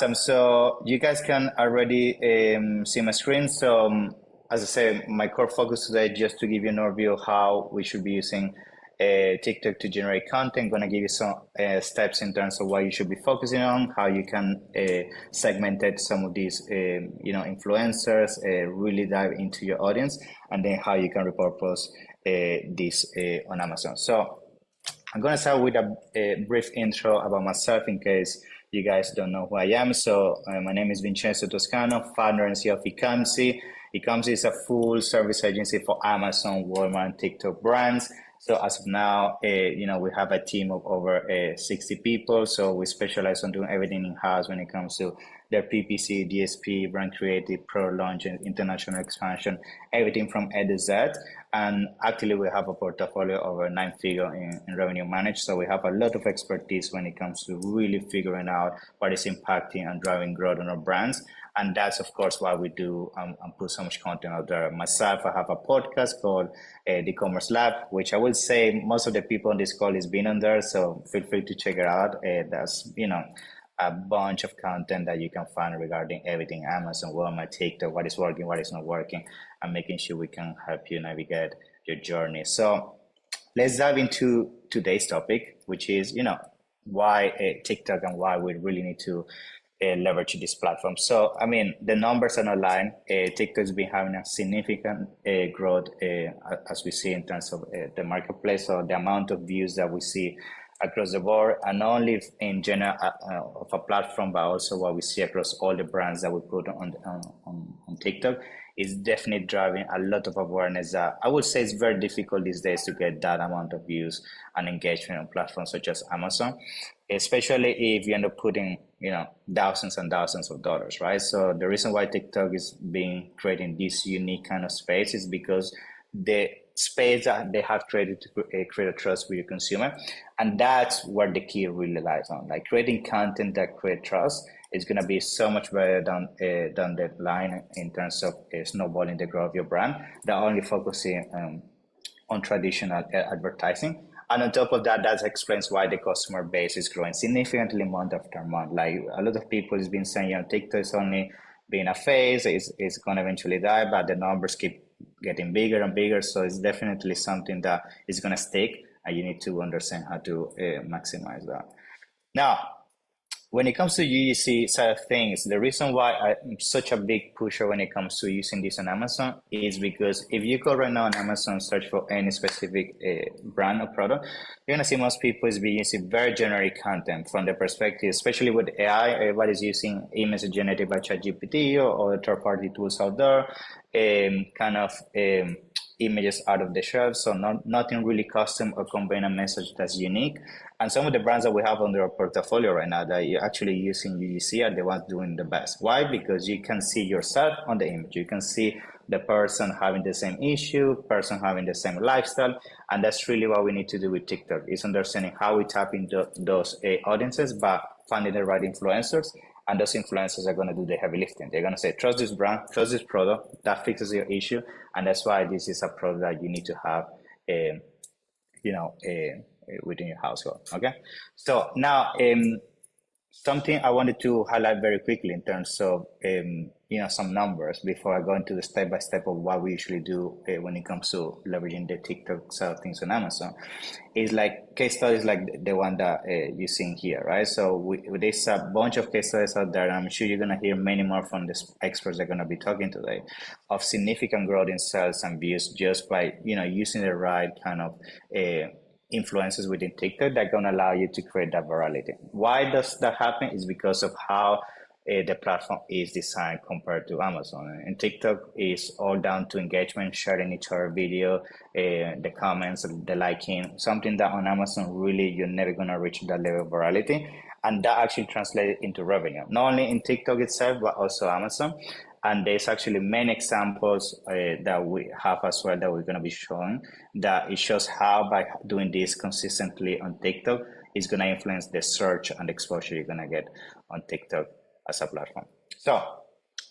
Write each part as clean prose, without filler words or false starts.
Awesome. So you guys can already see my screen. So as I say, my core focus today is just to give you an overview of how we should be using TikTok to generate content. I'm going to give you some steps in terms of what you should be focusing on, how you can segment some of these, influencers, really dive into your audience, and then how you can repurpose this on Amazon. So I'm going to start with a brief intro about myself in case you guys don't know who I am. So my name is Vincenzo Toscano, founder and CEO of Ecomcy. Ecomcy is a full service agency for Amazon, Walmart, and TikTok brands. So as of now, we have a team of over 60 people. So we specialize on doing everything in-house when it comes to their PPC, DSP, brand creative, product launch, and international expansion, everything from A to Z. And actually, we have a portfolio over 9-figure in revenue managed. So we have a lot of expertise when it comes to really figuring out what is impacting and driving growth on our brands. And that's, of course, why we do and put so much content out there. Myself, I have a podcast called The E-commerce Lab, which I will say most of the people on this call has been on there. So feel free to check it out. That's, a bunch of content that you can find regarding everything Amazon, Walmart, TikTok, what is working, what is not working, and making sure we can help you navigate your journey. So let's dive into today's topic, which is, why TikTok and why we really need to leverage this platform. So, I mean, the numbers are not lying. TikTok's been having a significant growth as we see in terms of the marketplace. So the amount of views that we see across the board, and not only in general of a platform, but also what we see across all the brands that we put on TikTok is definitely driving a lot of awareness that I would say it's very difficult these days to get that amount of views and engagement on platforms such as Amazon, especially if you end up putting, thousands and thousands of dollars, right? So the reason why TikTok is creating this unique kind of space is because the space that they have created to create a trust with your consumer. And that's where the key really lies on. Like creating content that create trust is going to be so much better than the line in terms of snowballing the growth of your brand, than only focusing on traditional advertising. And on top of that, that explains why the customer base is growing significantly month after month. Like a lot of people has been saying, TikTok is only being a phase, it's going to eventually die, but the numbers keep getting bigger and bigger. So it's definitely something that is going to stick, and you need to understand how to maximize that. Now, when it comes to UGC side of things, the reason why I'm such a big pusher when it comes to using this on Amazon is because if you go right now on Amazon, search for any specific brand or product, you're gonna see most people is be using very generic content from the perspective, especially with AI, everybody's using images generated by ChatGPT or third-party tools out there, images out of the shelf, so nothing really custom or conveying a message that's unique. And some of the brands that we have under our portfolio right now that you're actually using UGC are the ones doing the best. Why? Because you can see yourself on the image. You can see the person having the same issue, person having the same lifestyle. And that's really what we need to do with TikTok, is understanding how we tap into those audiences by finding the right influencers. And those influencers are going to do the heavy lifting. They're going to say, trust this brand, trust this product, that fixes your issue. And that's why this is a product that you need to have, within your household. Okay. So now, something I wanted to highlight very quickly in terms of, some numbers before I go into the step-by-step of what we usually do when it comes to leveraging the TikTok side of things on Amazon, is like case studies like the one that you're seeing here, right? So there's a bunch of case studies out there, and I'm sure you're going to hear many more from the experts that are going to be talking today, of significant growth in sales and views just by, using the right kind of influences within TikTok that are going to allow you to create that virality. Why does that happen? Is because of how the platform is designed compared to Amazon. And TikTok is all down to engagement, sharing each other video, the comments, the liking, something that on Amazon really you're never going to reach that level of virality. And that actually translates into revenue, not only in TikTok itself, but also Amazon. And there's actually many examples that we have as well that we're going to be showing, that it shows how by doing this consistently on TikTok is going to influence the search and exposure you're going to get on TikTok as a platform. So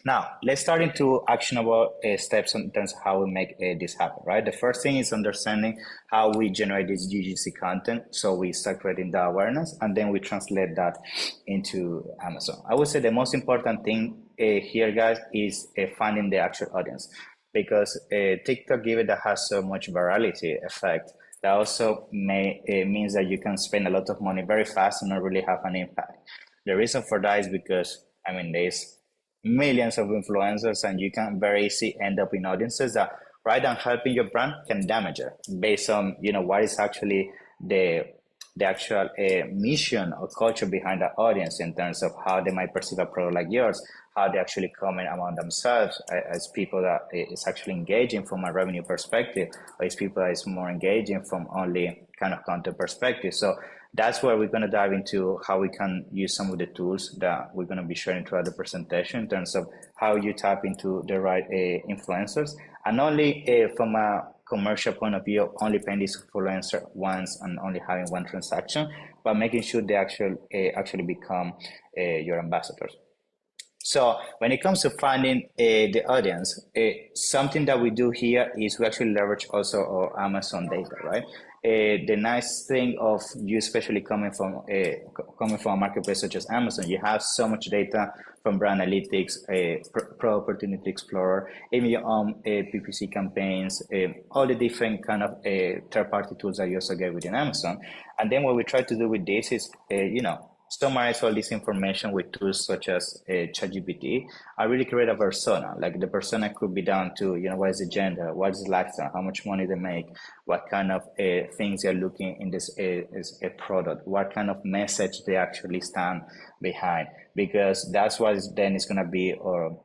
Now, let's start into actionable steps in terms of how we make this happen, right? The first thing is understanding how we generate this UGC content. So we start creating the awareness and then we translate that into Amazon. I would say the most important thing here, guys, is finding the actual audience because TikTok, given that has so much virality effect, that also means that you can spend a lot of money very fast and not really have an impact. The reason for that is because, I mean, there's millions of influencers and you can very easily end up in audiences that rather than helping your brand can damage it based on what is actually the actual mission or culture behind the audience in terms of how they might perceive a product like yours, how they actually comment among themselves as people that is actually engaging from a revenue perspective, or as people that is more engaging from only kind of content perspective. So that's where we're going to dive into how we can use some of the tools that we're going to be sharing throughout the presentation in terms of how you tap into the right influencers, and only from a commercial point of view, only paying this influencer once and only having one transaction, but making sure they actually become your ambassadors. So when it comes to finding the audience, something that we do here is we actually leverage also our Amazon data, right? The nice thing of you, especially coming from a marketplace such as Amazon, you have so much data from brand analytics, pro opportunity explorer, even your own PPC campaigns, all the different kind of third-party tools that you also get within Amazon. And then what we try to do with this is, summarize all this information with tools such as ChatGPT. I really create a persona. Like the persona could be down to, what is the gender, what is the lifestyle, how much money they make, what kind of things they're looking in this is a product, what kind of message they actually stand behind, because that's what then is going to be or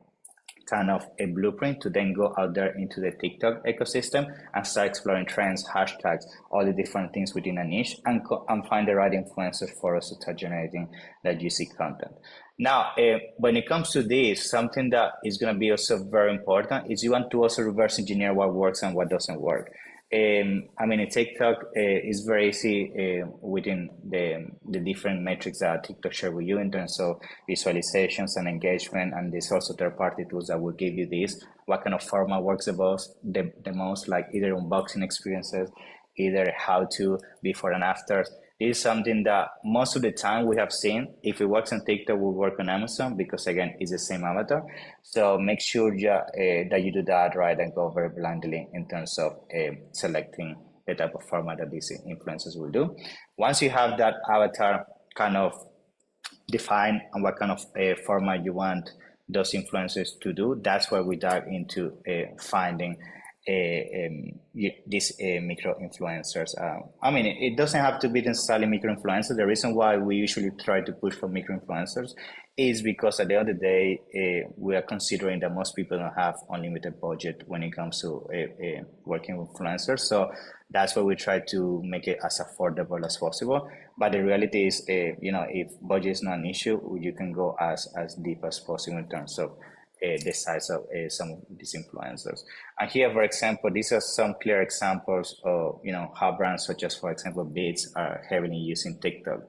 kind of a blueprint to then go out there into the TikTok ecosystem and start exploring trends, hashtags, all the different things within a niche, and find the right influencers for us to start generating that juicy content. Now, when it comes to this, something that is going to be also very important is you want to also reverse engineer what works and what doesn't work. I mean, in TikTok is very easy within the different metrics that TikTok share with you in terms of visualizations and engagement, and there's also third-party tools that will give you this. What kind of format works the most, like either unboxing experiences, either how to before and after. This is something that most of the time we have seen. If it works on TikTok, will work on Amazon because again, it's the same avatar. So make sure that you do that right and go very blindly in terms of selecting the type of format that these influencers will do. Once you have that avatar kind of defined and what kind of format you want those influencers to do, that's where we dive into finding these micro influencers. I mean, it doesn't have to be necessarily micro influencers. The reason why we usually try to push for micro influencers is because at the end of the day, we are considering that most people don't have unlimited budget when it comes to working with influencers. So that's why we try to make it as affordable as possible. But the reality is, if budget is not an issue, you can go as deep as possible in terms of the size of some of these influencers. And here, for example, these are some clear examples of how brands such as, for example, Beats are heavily using TikTok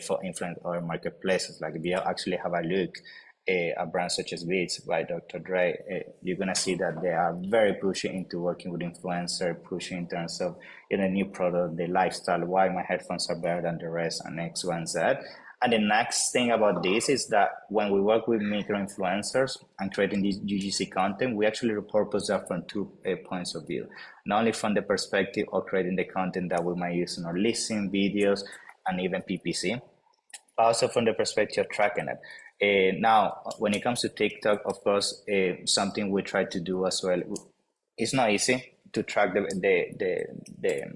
for influence or marketplaces. Like if you actually have a look at brands such as Beats by Dr. Dre, you're gonna see that they are very pushy into working with influencer, pushing in terms of new product, the lifestyle, why my headphones are better than the rest, and X, Y, and Z. And the next thing about this is that when we work with micro influencers and creating this UGC content, we actually repurpose that from two points of view. Not only from the perspective of creating the content that we might use in our listing, videos, and even PPC, but also from the perspective of tracking it. Now, when it comes to TikTok, of course, something we try to do as well, it's not easy to track the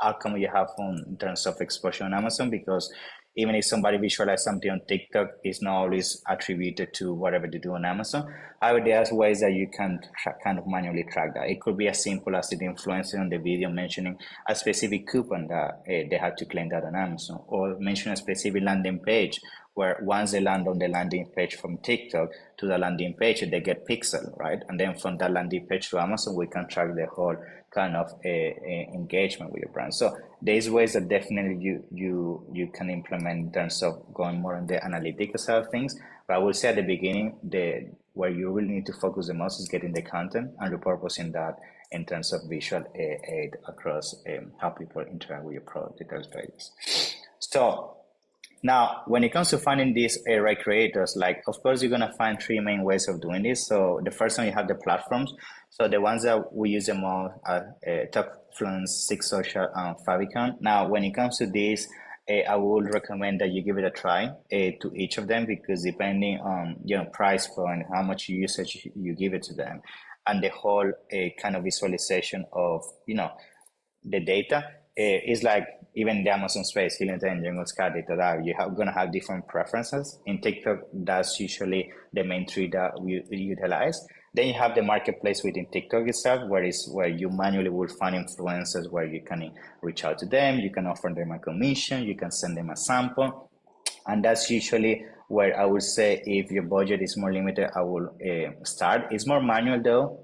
outcome you have in terms of exposure on Amazon, because even if somebody visualizes something on TikTok, it's not always attributed to whatever they do on Amazon. However, there's ways that you can kind of manually track that. It could be as simple as the influencer on the video mentioning a specific coupon that they had to claim that on Amazon, or mention a specific landing page where once they land on the landing page from TikTok to the landing page, they get pixel, right? And then from that landing page to Amazon, we can track the whole kind of engagement with your brand. So there's ways that definitely you can implement in terms of going more on the analytical side of things. But I will say at the beginning, where you really need to focus the most is getting the content and repurposing that in terms of visual aid across how people interact with your product details pages. So now, when it comes to finding these right creators, like, of course, you're going to find three main ways of doing this. So the first one, you have the platforms. So the ones that we use the most are Topfluence, Six Social, and Favicon. Now, when it comes to this, I would recommend that you give it a try to each of them, because depending on price point, how much usage you give it to them, and the whole kind of visualization of the data is like even the Amazon space, Helium 10, Jungle Sky, data, you are going to have different preferences. In TikTok, that's usually the main three that we utilize. Then you have the marketplace within TikTok itself, where you manually will find influencers where you can reach out to them, you can offer them a commission, you can send them a sample. And that's usually where I would say if your budget is more limited, I will start. It's more manual though.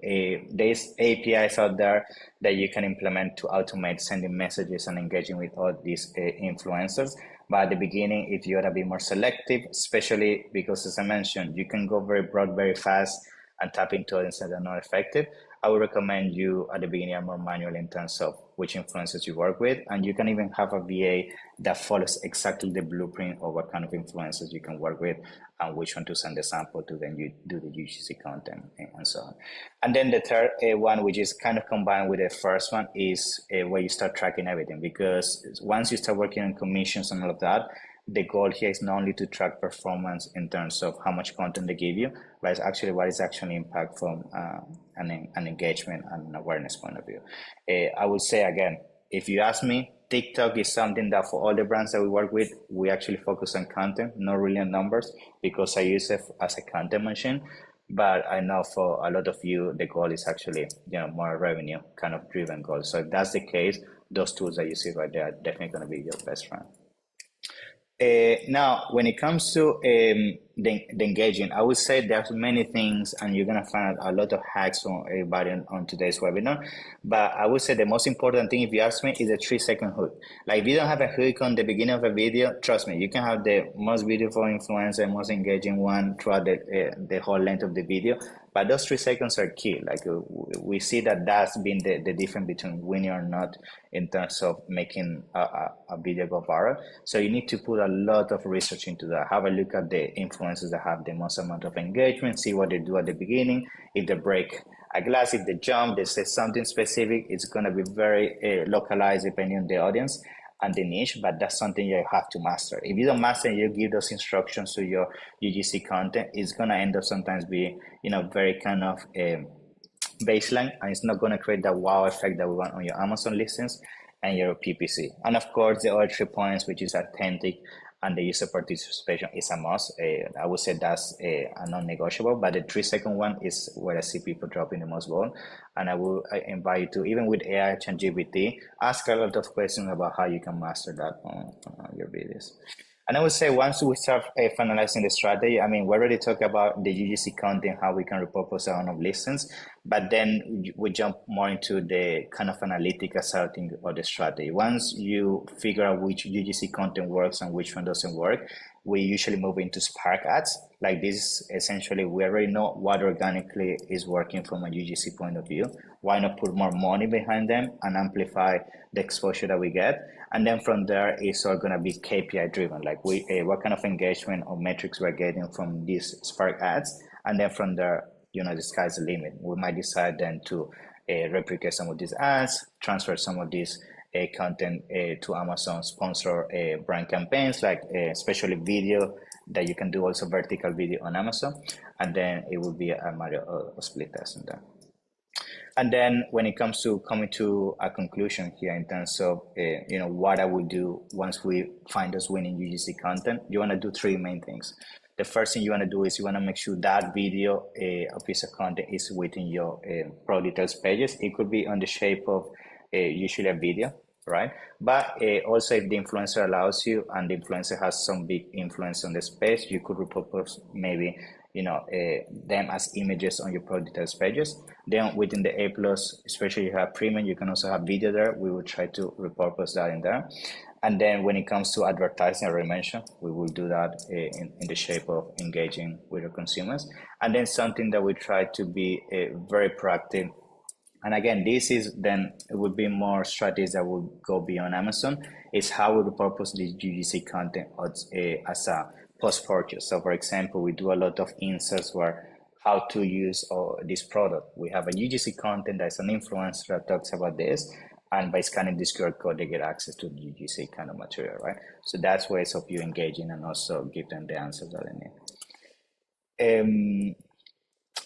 There's APIs out there that you can implement to automate sending messages and engaging with all these influencers. But at the beginning, if you want to be more selective, especially because, as I mentioned, you can go very broad very fast and tap into audiences that are not effective, I would recommend you at the beginning are more manual in terms of which influencers you work with. And you can even have a VA that follows exactly the blueprint of what kind of influencers you can work with and which one to send the sample to, then you do the UGC content and so on. And then the third one, which is kind of combined with the first one, is where you start tracking everything. Because once you start working on commissions and all of that, the goal here is not only to track performance in terms of how much content they give you, but it's actually what is actually impact from an engagement and an awareness point of view. I would say again, if you ask me, TikTok is something that for all the brands that we work with, we actually focus on content, not really on numbers, because I use it as a content machine. But I know for a lot of you, the goal is actually more revenue kind of driven goal. So if that's the case, those tools that you see right there are definitely going to be your best friend. Now, when it comes to the engaging, I would say there's many things, and you're gonna find a lot of hacks from everybody on today's webinar. But I would say the most important thing, if you ask me, is a 3-second hook. Like, if you don't have a hook on the beginning of a video, trust me, you can have the most beautiful influencer, most engaging one throughout the whole length of the video. But those 3 seconds are key. Like, we see that that's been the difference between winning or not in terms of making a video go viral. So you need to put a lot of research into that. Have a look at the influencers that have the most amount of engagement, see what they do at the beginning. If they break a glass, if they jump, they say something specific, it's going to be very localized depending on the audience and the niche, but that's something you have to master. If you don't master and you give those instructions to your UGC content, it's going to end up sometimes being, very kind of baseline, and it's not going to create that wow effect that we want on your Amazon listings and your PPC. And of course, the other 3 points, which is authentic and the user participation, is a must. I would say that's a non-negotiable, but the 3-second one is where I see people dropping the most ball. And I will invite you to, even with AI and GPT, ask a lot of questions about how you can master that on your videos. And I would say once we start finalizing the strategy, I mean, we already talked about the UGC content, how we can repurpose our own listings, but then we jump more into the kind of analytical side of the strategy. Once you figure out which UGC content works and which one doesn't work, we usually move into Spark ads. Like this, essentially, we already know what organically is working from a UGC point of view. Why not put more money behind them and amplify the exposure that we get? And then from there, it's all going to be KPI driven. Like what kind of engagement or metrics we're getting from these Spark ads. And then from there, the sky's the limit. We might decide then to replicate some of these ads, transfer some of these content to Amazon sponsor brand campaigns, like especially video that you can do also vertical video on Amazon. And then it will be a matter of split testing there. And then when it comes to coming to a conclusion here in terms of, what I will do once we find us winning UGC content, you want to do 3 main things. The first thing you want to do is you want to make sure that video, a piece of content, is within your pro details pages. It could be on the shape of usually a video, right? But also if the influencer allows you and the influencer has some big influence on the space, you could repurpose maybe them as images on your pro details pages. Then within the A+, especially if you have premium, you can also have video there. We will try to repurpose that in there. And then when it comes to advertising, I already mentioned, we will do that in the shape of engaging with our consumers. And then something that we try to be very proactive. And again, this is then it would be more strategies that will go beyond Amazon. Is how we repurpose the UGC content as a post purchase. So, for example, we do a lot of insights where how to use this product. We have a UGC content that's an influencer that talks about this, and by scanning this QR code, they get access to the UGC kind of material, right? So that's ways of you engaging and also give them the answers that they need.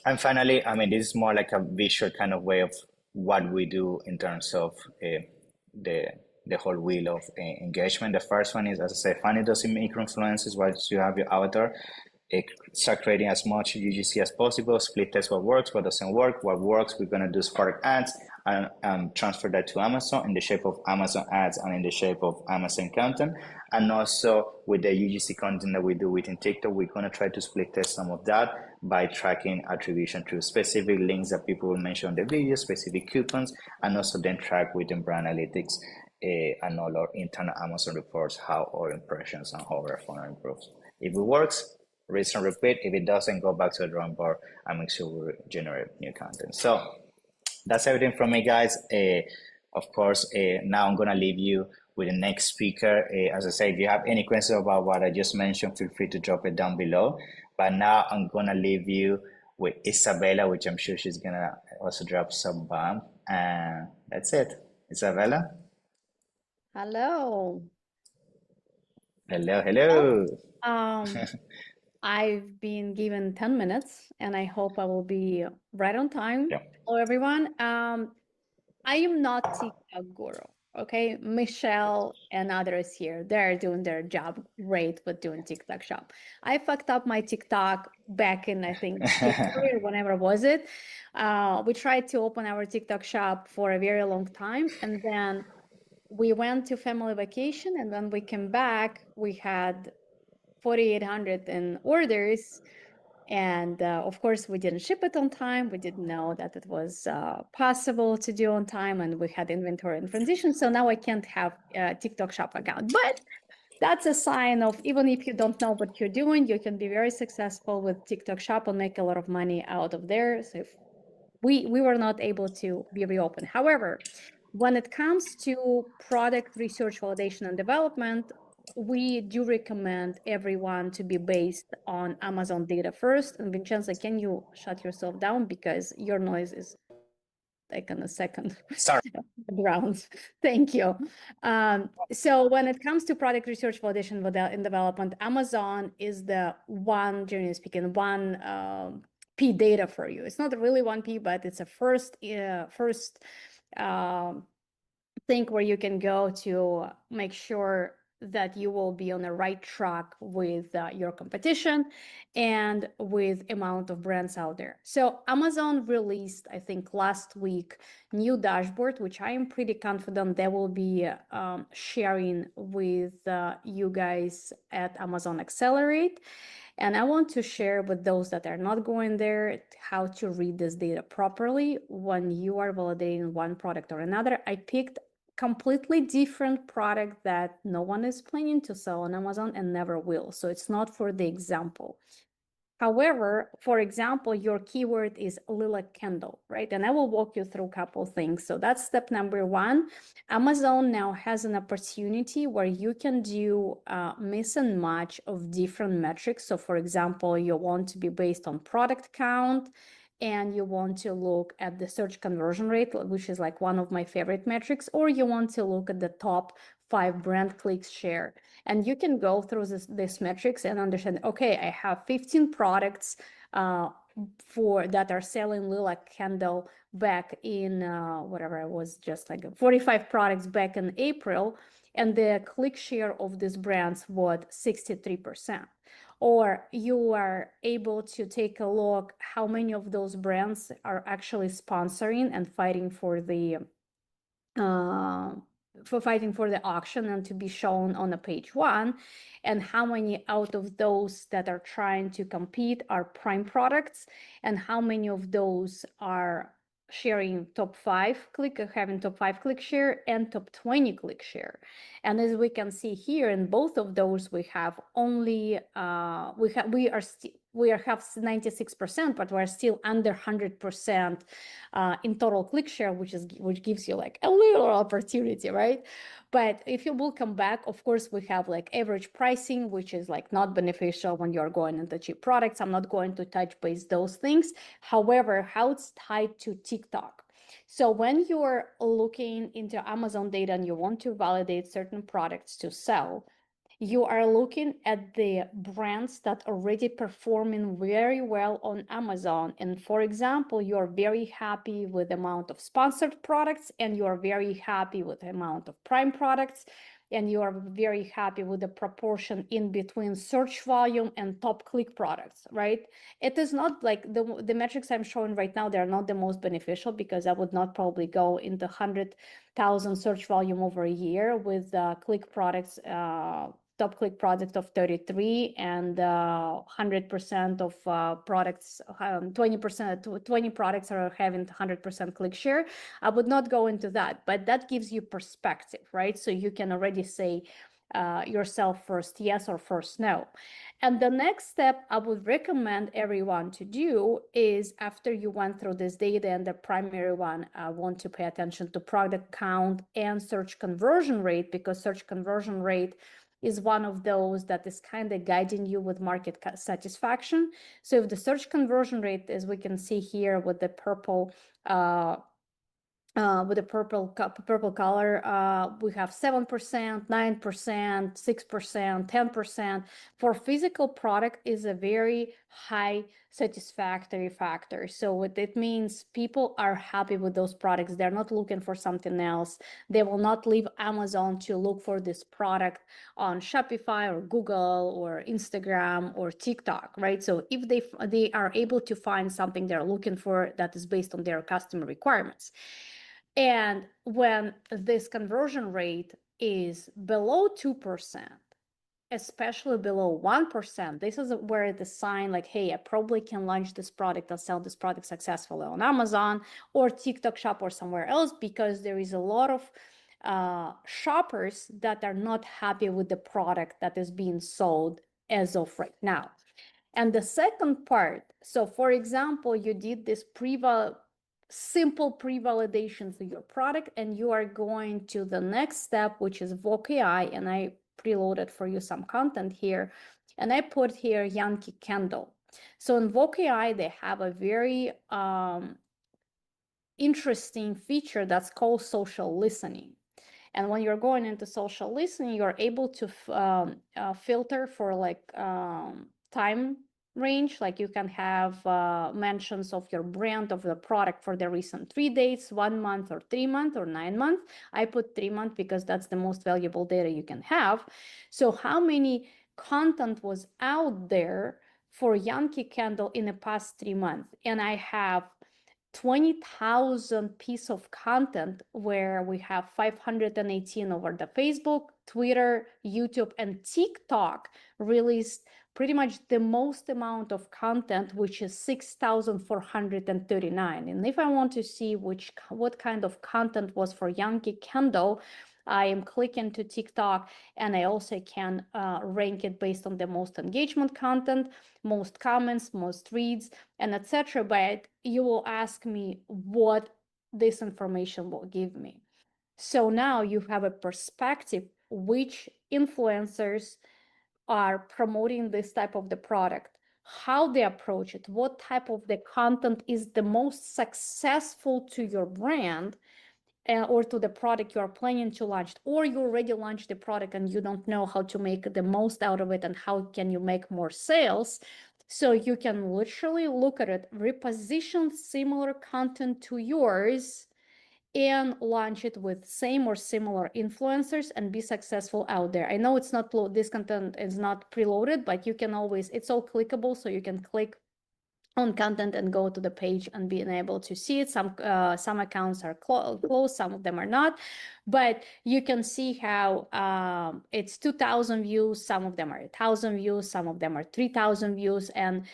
And finally, I mean, this is more like a visual kind of way of what we do in terms of the whole wheel of engagement. The first one is, as I said, finding those micro influencers once you have your avatar. Start creating as much UGC as possible, split test what works, what doesn't work. What works, we're going to do Spark ads and transfer that to Amazon in the shape of Amazon ads and in the shape of Amazon content. And also with the UGC content that we do within TikTok, we're going to try to split test some of that by tracking attribution to specific links that people will mention on the video, specific coupons, and also then track within brand analytics and all our internal Amazon reports how our impressions and how our funnel improves. If it works, rinse and repeat. If it doesn't, go back to the drawing board and make sure we generate new content. So that's everything from me, guys. Of course, now I'm going to leave you with the next speaker. As I said, if you have any questions about what I just mentioned, feel free to drop it down below. But now I'm going to leave you with Isabella, which I'm sure she's going to also drop some bomb. And that's it. Isabella? Hello. Hello. I've been given 10 minutes and I hope I will be right on time. Yeah. Hello, everyone. I am not TikTok guru. Okay, Michelle and others here, they're doing their job great with doing TikTok shop. I fucked up my TikTok back in, I think, February or whenever was it. We tried to open our TikTok shop for a very long time, and then we went to family vacation, and when we came back, we had 4,800 in orders. And of course, we didn't ship it on time. We didn't know that it was possible to do on time, and we had inventory in transition. So now I can't have a TikTok shop account. But that's a sign of, even if you don't know what you're doing, you can be very successful with TikTok shop and make a lot of money out of there. So if we were not able to be reopened. However, when it comes to product research, validation, and development, we do recommend everyone to be based on Amazon data first. And Vincenzo, can you shut yourself down because your noise is like in a second. Sorry. Background. Thank you. So when it comes to product research, validation, and development, Amazon is the one, generally speaking, one P data for you. It's not really 1P, but it's a first thing where you can go to make sure that you will be on the right track with your competition and with amount of brands out there. So Amazon released, I think last week, new dashboard, which I am pretty confident they will be sharing with you guys at Amazon Accelerate. And I want to share with those that are not going there how to read this data properly when you are validating one product or another. I picked completely different product that no one is planning to sell on Amazon and never will. So it's not for the example. However, for example, your keyword is lilac candle, right? And I will walk you through a couple things. So that's step number one. Amazon now has an opportunity where you can do mix and match of different metrics. So for example, you want to be based on product count, and you want to look at the search conversion rate, which is like one of my favorite metrics, or you want to look at the top 5 brand clicks share. And you can go through this metrics and understand, okay, I have 15 products that are selling lilac candle back in whatever it was, just like 45 products back in April, and the click share of these brands was 63%. Or you are able to take a look how many of those brands are actually sponsoring and fighting for the auction and to be shown on a page one, and how many out of those that are trying to compete are prime products, and how many of those are sharing top 5 click, having top 5 click share and top 20 click share. And as we can see here, in both of those, we have only we have 96%, but we're still under 100% in total click share, which gives you like a little opportunity, right? But if you will come back, of course, we have like average pricing, which is like not beneficial when you're going into cheap products. I'm not going to touch base those things. However, how it's tied to TikTok. So when you're looking into Amazon data and you want to validate certain products to sell, you are looking at the brands that already performing very well on Amazon. And for example, you're very happy with the amount of sponsored products, and you're very happy with the amount of Prime products, and you are very happy with the proportion in between search volume and top click products, right? It is not like the metrics I'm showing right now, they're not the most beneficial, because I would not probably go into 100,000 search volume over a year with click products, top click product of 33 and 100% of products, 20 products are having 100% click share. I would not go into that, but that gives you perspective, right? So you can already say yourself first yes or first no. And the next step I would recommend everyone to do is, after you went through this data, and the primary one, I want to pay attention to product count and search conversion rate, because search conversion rate is one of those that is kind of guiding you with market satisfaction. So if the search conversion rate, as we can see here with the purple purple color, we have 7%, 9%, 6%, 10%. For physical product is a very high satisfactory factor. So what it means, people are happy with those products. They're not looking for something else. They will not leave Amazon to look for this product on Shopify or Google or Instagram or TikTok, right? So if they are able to find something they're looking for that is based on their customer requirements. And when this conversion rate is below 2%, especially below 1%, this is where the sign like, hey, I probably can launch this product and sell this product successfully on Amazon or TikTok Shop or somewhere else, because there is a lot of shoppers that are not happy with the product that is being sold as of right now. And the second part, so for example, you did this simple pre-validation for your product, and you are going to the next step, which is Voc AI, and I preloaded for you some content here, and I put here Yankee Candle. So in Voc AI, they have a very interesting feature that's called social listening. And when you're going into social listening, you're able to filter for like time range. Like you can have mentions of your brand, of the product for the recent 3 days, 1 month, or 3 months, or 9 months. I put 3 months because that's the most valuable data you can have. So how many content was out there for Yankee Candle in the past 3 months? And I have 20,000 piece of content, where we have 518 over the Facebook, Twitter, YouTube, and TikTok released pretty much the most amount of content, which is 6,439. And if I want to see what kind of content was for Yankee Candle, I am clicking to TikTok, and I also can rank it based on the most engagement content, most comments, most reads, and etc. But you will ask me what this information will give me. So now you have a perspective which influencers are promoting this type of the product, how they approach it, what type of the content is the most successful to your brand, or to the product you are planning to launch, or you already launched the product and you don't know how to make the most out of it and how can you make more sales. So you can literally look at it, reposition similar content to yours, and launch it with same or similar influencers and be successful out there. I know it's not this content is not preloaded, but you can always, it's all clickable, so you can click on content and go to the page and being able to see it. Some accounts are closed, some of them are not, but you can see how it's 2,000 views, some of them are 1,000 views, some of them are 3,000 views, and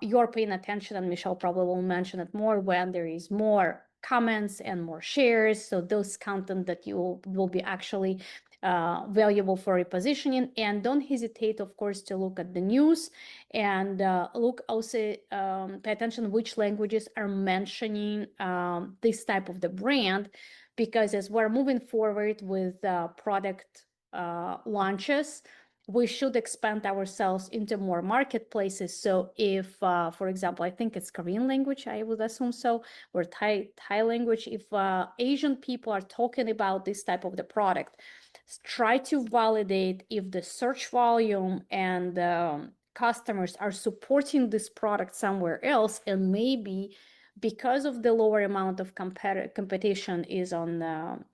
you're paying attention, and Michelle probably will mention it more when there is more comments and more shares. So those content that you will be actually valuable for repositioning. And don't hesitate, of course, to look at the news and look also, pay attention which languages are mentioning this type of the brand, because as we're moving forward with product launches, we should expand ourselves into more marketplaces. So if, for example, I think it's Korean language, I would assume so, or Thai language, if Asian people are talking about this type of the product, try to validate if the search volume and customers are supporting this product somewhere else, and maybe because of the lower amount of competition is on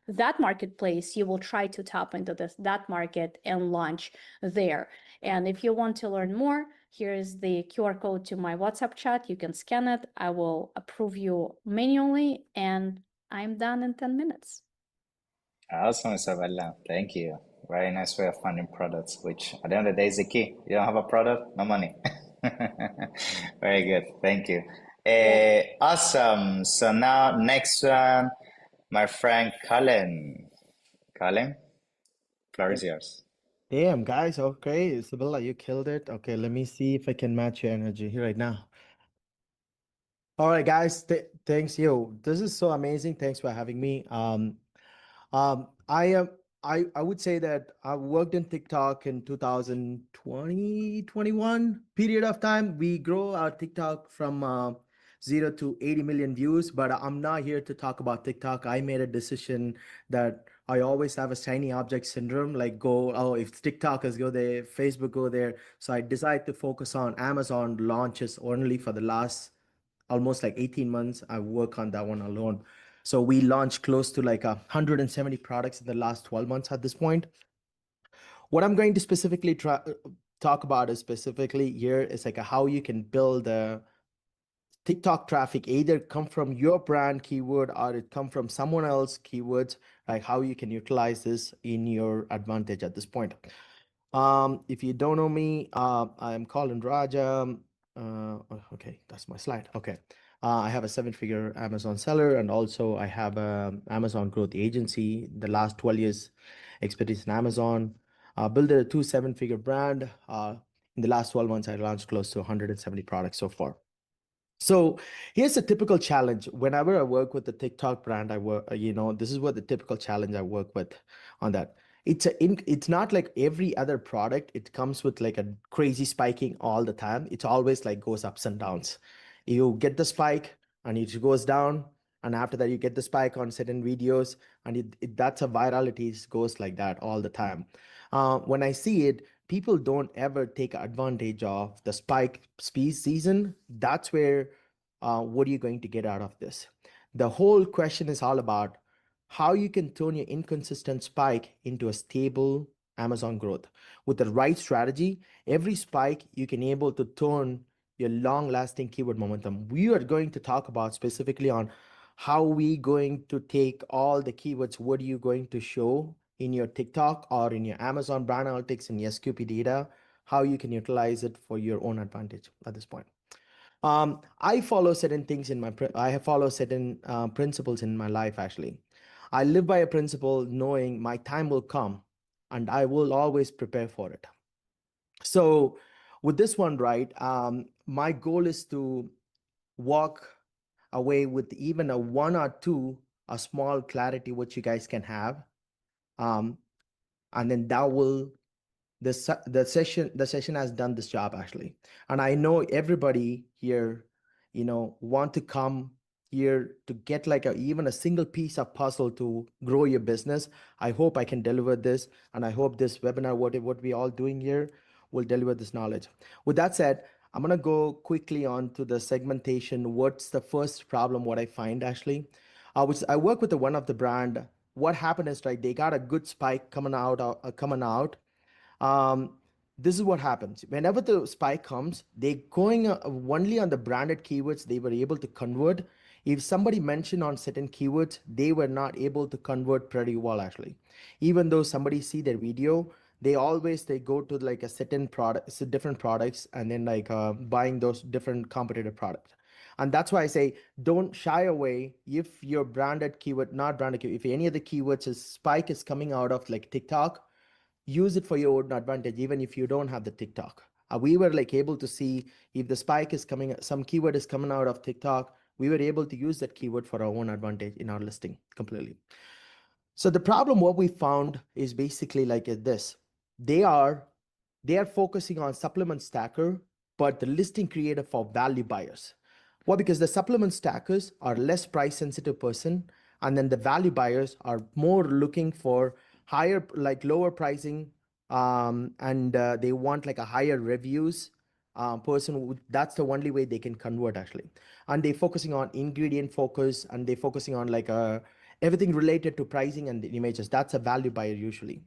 that marketplace, you will try to tap into that market and launch there. And if you want to learn more, here's the QR code to my WhatsApp chat. You can scan it. I will approve you manually, and I'm done in 10 minutes. Awesome, Isabella. Thank you. Very nice way of funding products, which at the end of the day is the key. You don't have a product, no money. Very good. Thank you. Awesome. So now next one, my friend Colin. Colin, floor is yours. Damn, guys. Okay, Isabella, you killed it. Okay, let me see if I can match your energy here right now. All right, guys. Thanks, you. This is so amazing. Thanks for having me. I am. I would say that I worked in TikTok in 2020, 21 period of time. We grow our TikTok from 0 to 80 million views, but I'm not here to talk about TikTok. I made a decision that I always have a shiny object syndrome, like oh, if TikTok is go there, Facebook go there. So I decided to focus on Amazon launches only for the last almost like 18 months. I work on that one alone. So we launched close to like 170 products in the last 12 months at this point. What I'm going to specifically talk about is specifically here is like how you can build a TikTok traffic, either come from your brand keyword or it come from someone else keywords, like how you can utilize this in your advantage at this point. If you don't know me, I'm Colin Raja. Okay, that's my slide. Okay. I have a 7-figure Amazon seller, and also I have a Amazon growth agency. The last 12 years expertise in Amazon. Built a 7-figure brand. In the last 12 months, I launched close to 170 products so far. So here's a typical challenge. Whenever I work with the TikTok brand, I work, this is what the typical challenge I work with on that. It's not like every other product. It comes with like a crazy spiking all the time. It's always like goes ups and downs. You get the spike and it goes down. And after that, you get the spike on certain videos, and that's a virality. It goes like that all the time. When I see it, people don't ever take advantage of the spike speed season. That's where what are you going to get out of this? The whole question is all about how you can turn your inconsistent spike into a stable Amazon growth. With the right strategy, every spike you can able to turn your long lasting keyword momentum. We are going to talk about specifically on how we going to take all the keywords, what are you going to show in your TikTok or in your Amazon brand analytics and your SQP data, how you can utilize it for your own advantage at this point. I follow certain things I follow certain principles in my life. Actually, I live by a principle knowing my time will come and I will always prepare for it. So with this one, right, my goal is to walk away with even a 1 or 2, a small clarity, what you guys can have. And then that will, the session has done this job actually. And I know everybody here, want to come here to get like even a single piece of puzzle to grow your business. I hope I can deliver this. And I hope this webinar, what we all doing here, will deliver this knowledge. With that said, I'm going to go quickly on to the segmentation. What's the first problem, what I find actually? Which I work with one of the brand. What happened is, right, they got a good spike coming out. This is what happens. Whenever the spike comes, they going only on the branded keywords they were able to convert. If somebody mentioned on certain keywords, they were not able to convert pretty well actually. Even though somebody see their video, they always they go to like a certain product, different products, and then like buying those different competitive products. And that's why I say don't shy away if your branded keyword, not branded keyword, if any of the keywords is spike is coming out of like TikTok, use it for your own advantage, even if you don't have the TikTok. We were like able to see if the spike is coming, some keyword is coming out of TikTok, we were able to use that keyword for our own advantage in our listing completely. So the problem what we found is basically like this. They are focusing on supplement stacker, but the listing creator for value buyers. Well, because the supplement stackers are less price sensitive person, and then the value buyers are more looking for higher, like lower pricing, and they want like a higher reviews person. That's the only way they can convert actually. And they're focusing on ingredient focus, and they're focusing on like everything related to pricing and the images. That's a value buyer usually.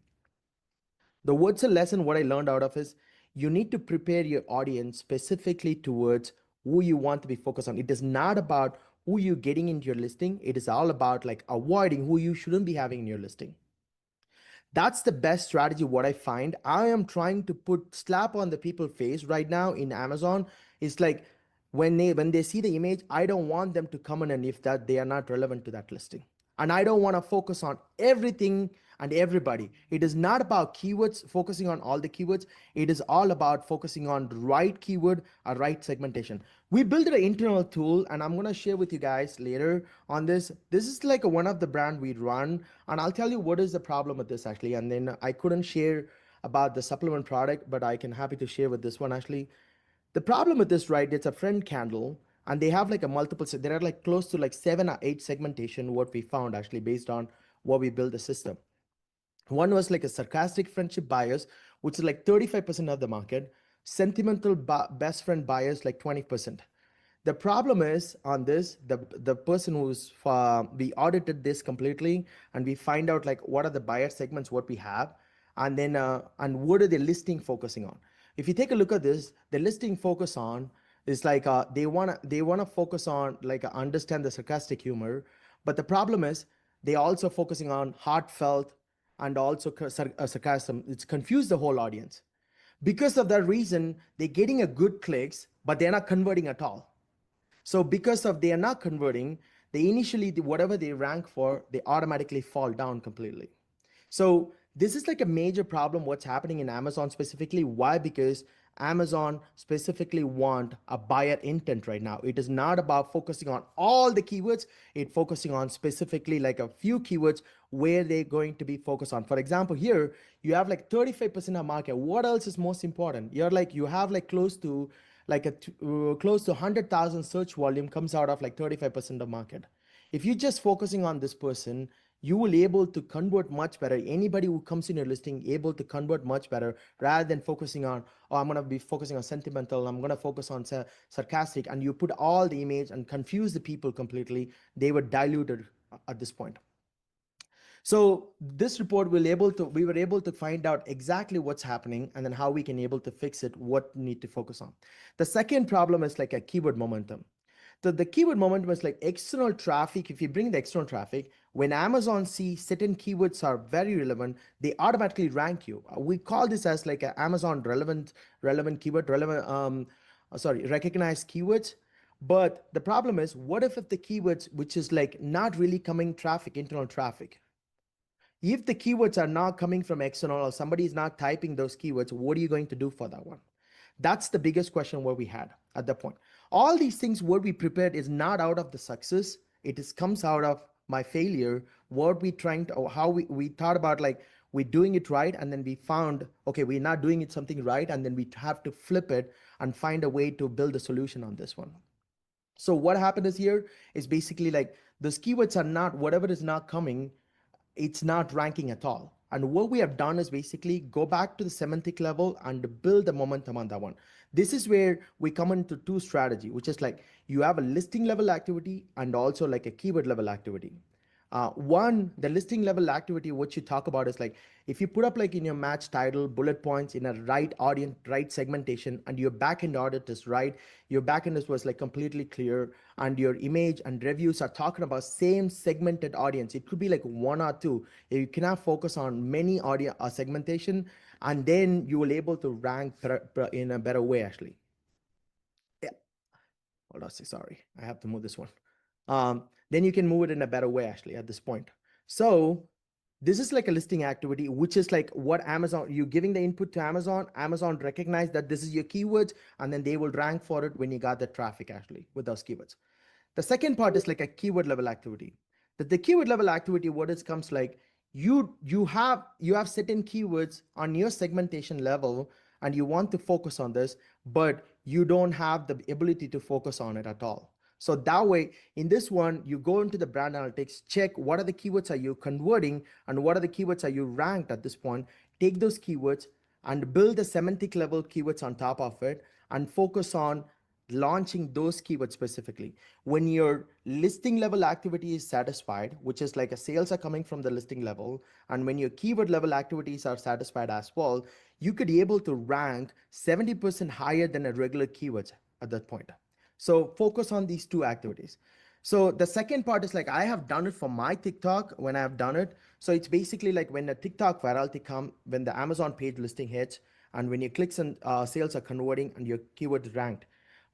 The what's a lesson what I learned out of is you need to prepare your audience specifically towards who you want to be focused on. It is not about who you're getting into your listing. It is all about like avoiding who you shouldn't be having in your listing. That's the best strategy what I find. I am trying to put slap on the people face right now in Amazon. It's like when they see the image, I don't want them to come in and if that they are not relevant to that listing. And I don't want to focus on everything and everybody. It is not about keywords, focusing on all the keywords. It is all about focusing on the right keyword or right segmentation. We built an internal tool, and I'm going to share with you guys later on this. This is like one of the brand we run, and I'll tell you what is the problem with this actually. And then I couldn't share about the supplement product, but I can happy to share with this one actually. The problem with this, right, it's a friend candle, and they have like a multiple, there are like close to like 7 or 8 segmentation what we found actually based on what we built the system. One was like a sarcastic friendship bias, which is like 35% of the market. Sentimental best friend bias, like 20%. The problem is on this, the person who's we audited this completely, and we find out like what are the buyer segments what we have, and then and what are they listing focusing on. If you take a look at this, the listing focus on is like they wanna focus on like understand the sarcastic humor, but the problem is they also focusing on heartfelt and also sarcasm. It's confused the whole audience. Because of that reason, they're getting a good clicks, but they're not converting at all. So because of they are not converting, they initially, whatever they rank for, they automatically fall down completely. So this is like a major problem what's happening in Amazon specifically. Why? Because Amazon specifically want a buyer intent right now. It is not about focusing on all the keywords. It's focusing on specifically like a few keywords where they're going to be focused on. For example, here you have like 35% of market. What else is most important? You have like close to 100,000 search volume comes out of like 35% of market. If you're just focusing on this person, you will able to convert much better. Anybody who comes in your listing able to convert much better rather than focusing on, oh, I'm going to be focusing on sentimental, I'm going to focus on sarcastic, and you put all the image and confuse the people completely. They were diluted at this point. So this report we were able to find out exactly what's happening and then how we can able to fix it, what we need to focus on. The second problem is like a keyword momentum. The keyword momentum is like external traffic. If you bring the external traffic, when Amazon sees certain keywords are very relevant, they automatically rank you. We call this as like an Amazon relevant keyword, recognized keywords. But the problem is, what if the keywords, which is like not really coming traffic, internal traffic, if the keywords are not coming from external or somebody is not typing those keywords, what are you going to do for that one? That's the biggest question what we had at that point. All these things what we prepared is not out of the success. It is comes out of my failure. What we trying to, or how we thought about like we're doing it right, and then we found, okay, we're not doing it something right, and then we have to flip it and find a way to build a solution on this one. So what happened is here is basically like those keywords are not, whatever is not coming, it's not ranking at all. And what we have done is basically go back to the semantic level and build the momentum on that one. This is where we come into two strategy, which is like you have a listing level activity and also like a keyword level activity. The listing level activity, what you talk about is like, if you put up like in your match title, bullet points in a right audience, right segmentation, and your backend audit is right, your backend was like completely clear, and your image and reviews are talking about same segmented audience. It could be like one or two. You cannot focus on many audience segmentation. and then you will able to rank in a better way, actually. Yeah. Hold on, sorry, I have to move this one. Then you can move it in a better way, actually, at this point. So this is like a listing activity, which is like what Amazon, you're giving the input to Amazon. Amazon recognize that this is your keywords, and then they will rank for it when you got the traffic, actually, with those keywords. The second part is like a keyword level activity. That the keyword level activity, what it comes like, you have certain keywords on your segmentation level, and you want to focus on this, but you don't have the ability to focus on it at all. So that way, in this one, you go into the brand analytics, check what are the keywords are you converting, and what are the keywords are you ranked at this point. Take those keywords and build the semantic level keywords on top of it, and focus on launching those keywords specifically. When your listing level activity is satisfied, which is like a sales are coming from the listing level, and when your keyword level activities are satisfied as well, you could be able to rank 70% higher than a regular keywords at that point. So focus on these two activities. So the second part is like, I have done it for my TikTok when I have done it. So it's basically like when the TikTok virality come, when the Amazon page listing hits, and when your clicks and sales are converting and your keyword ranked.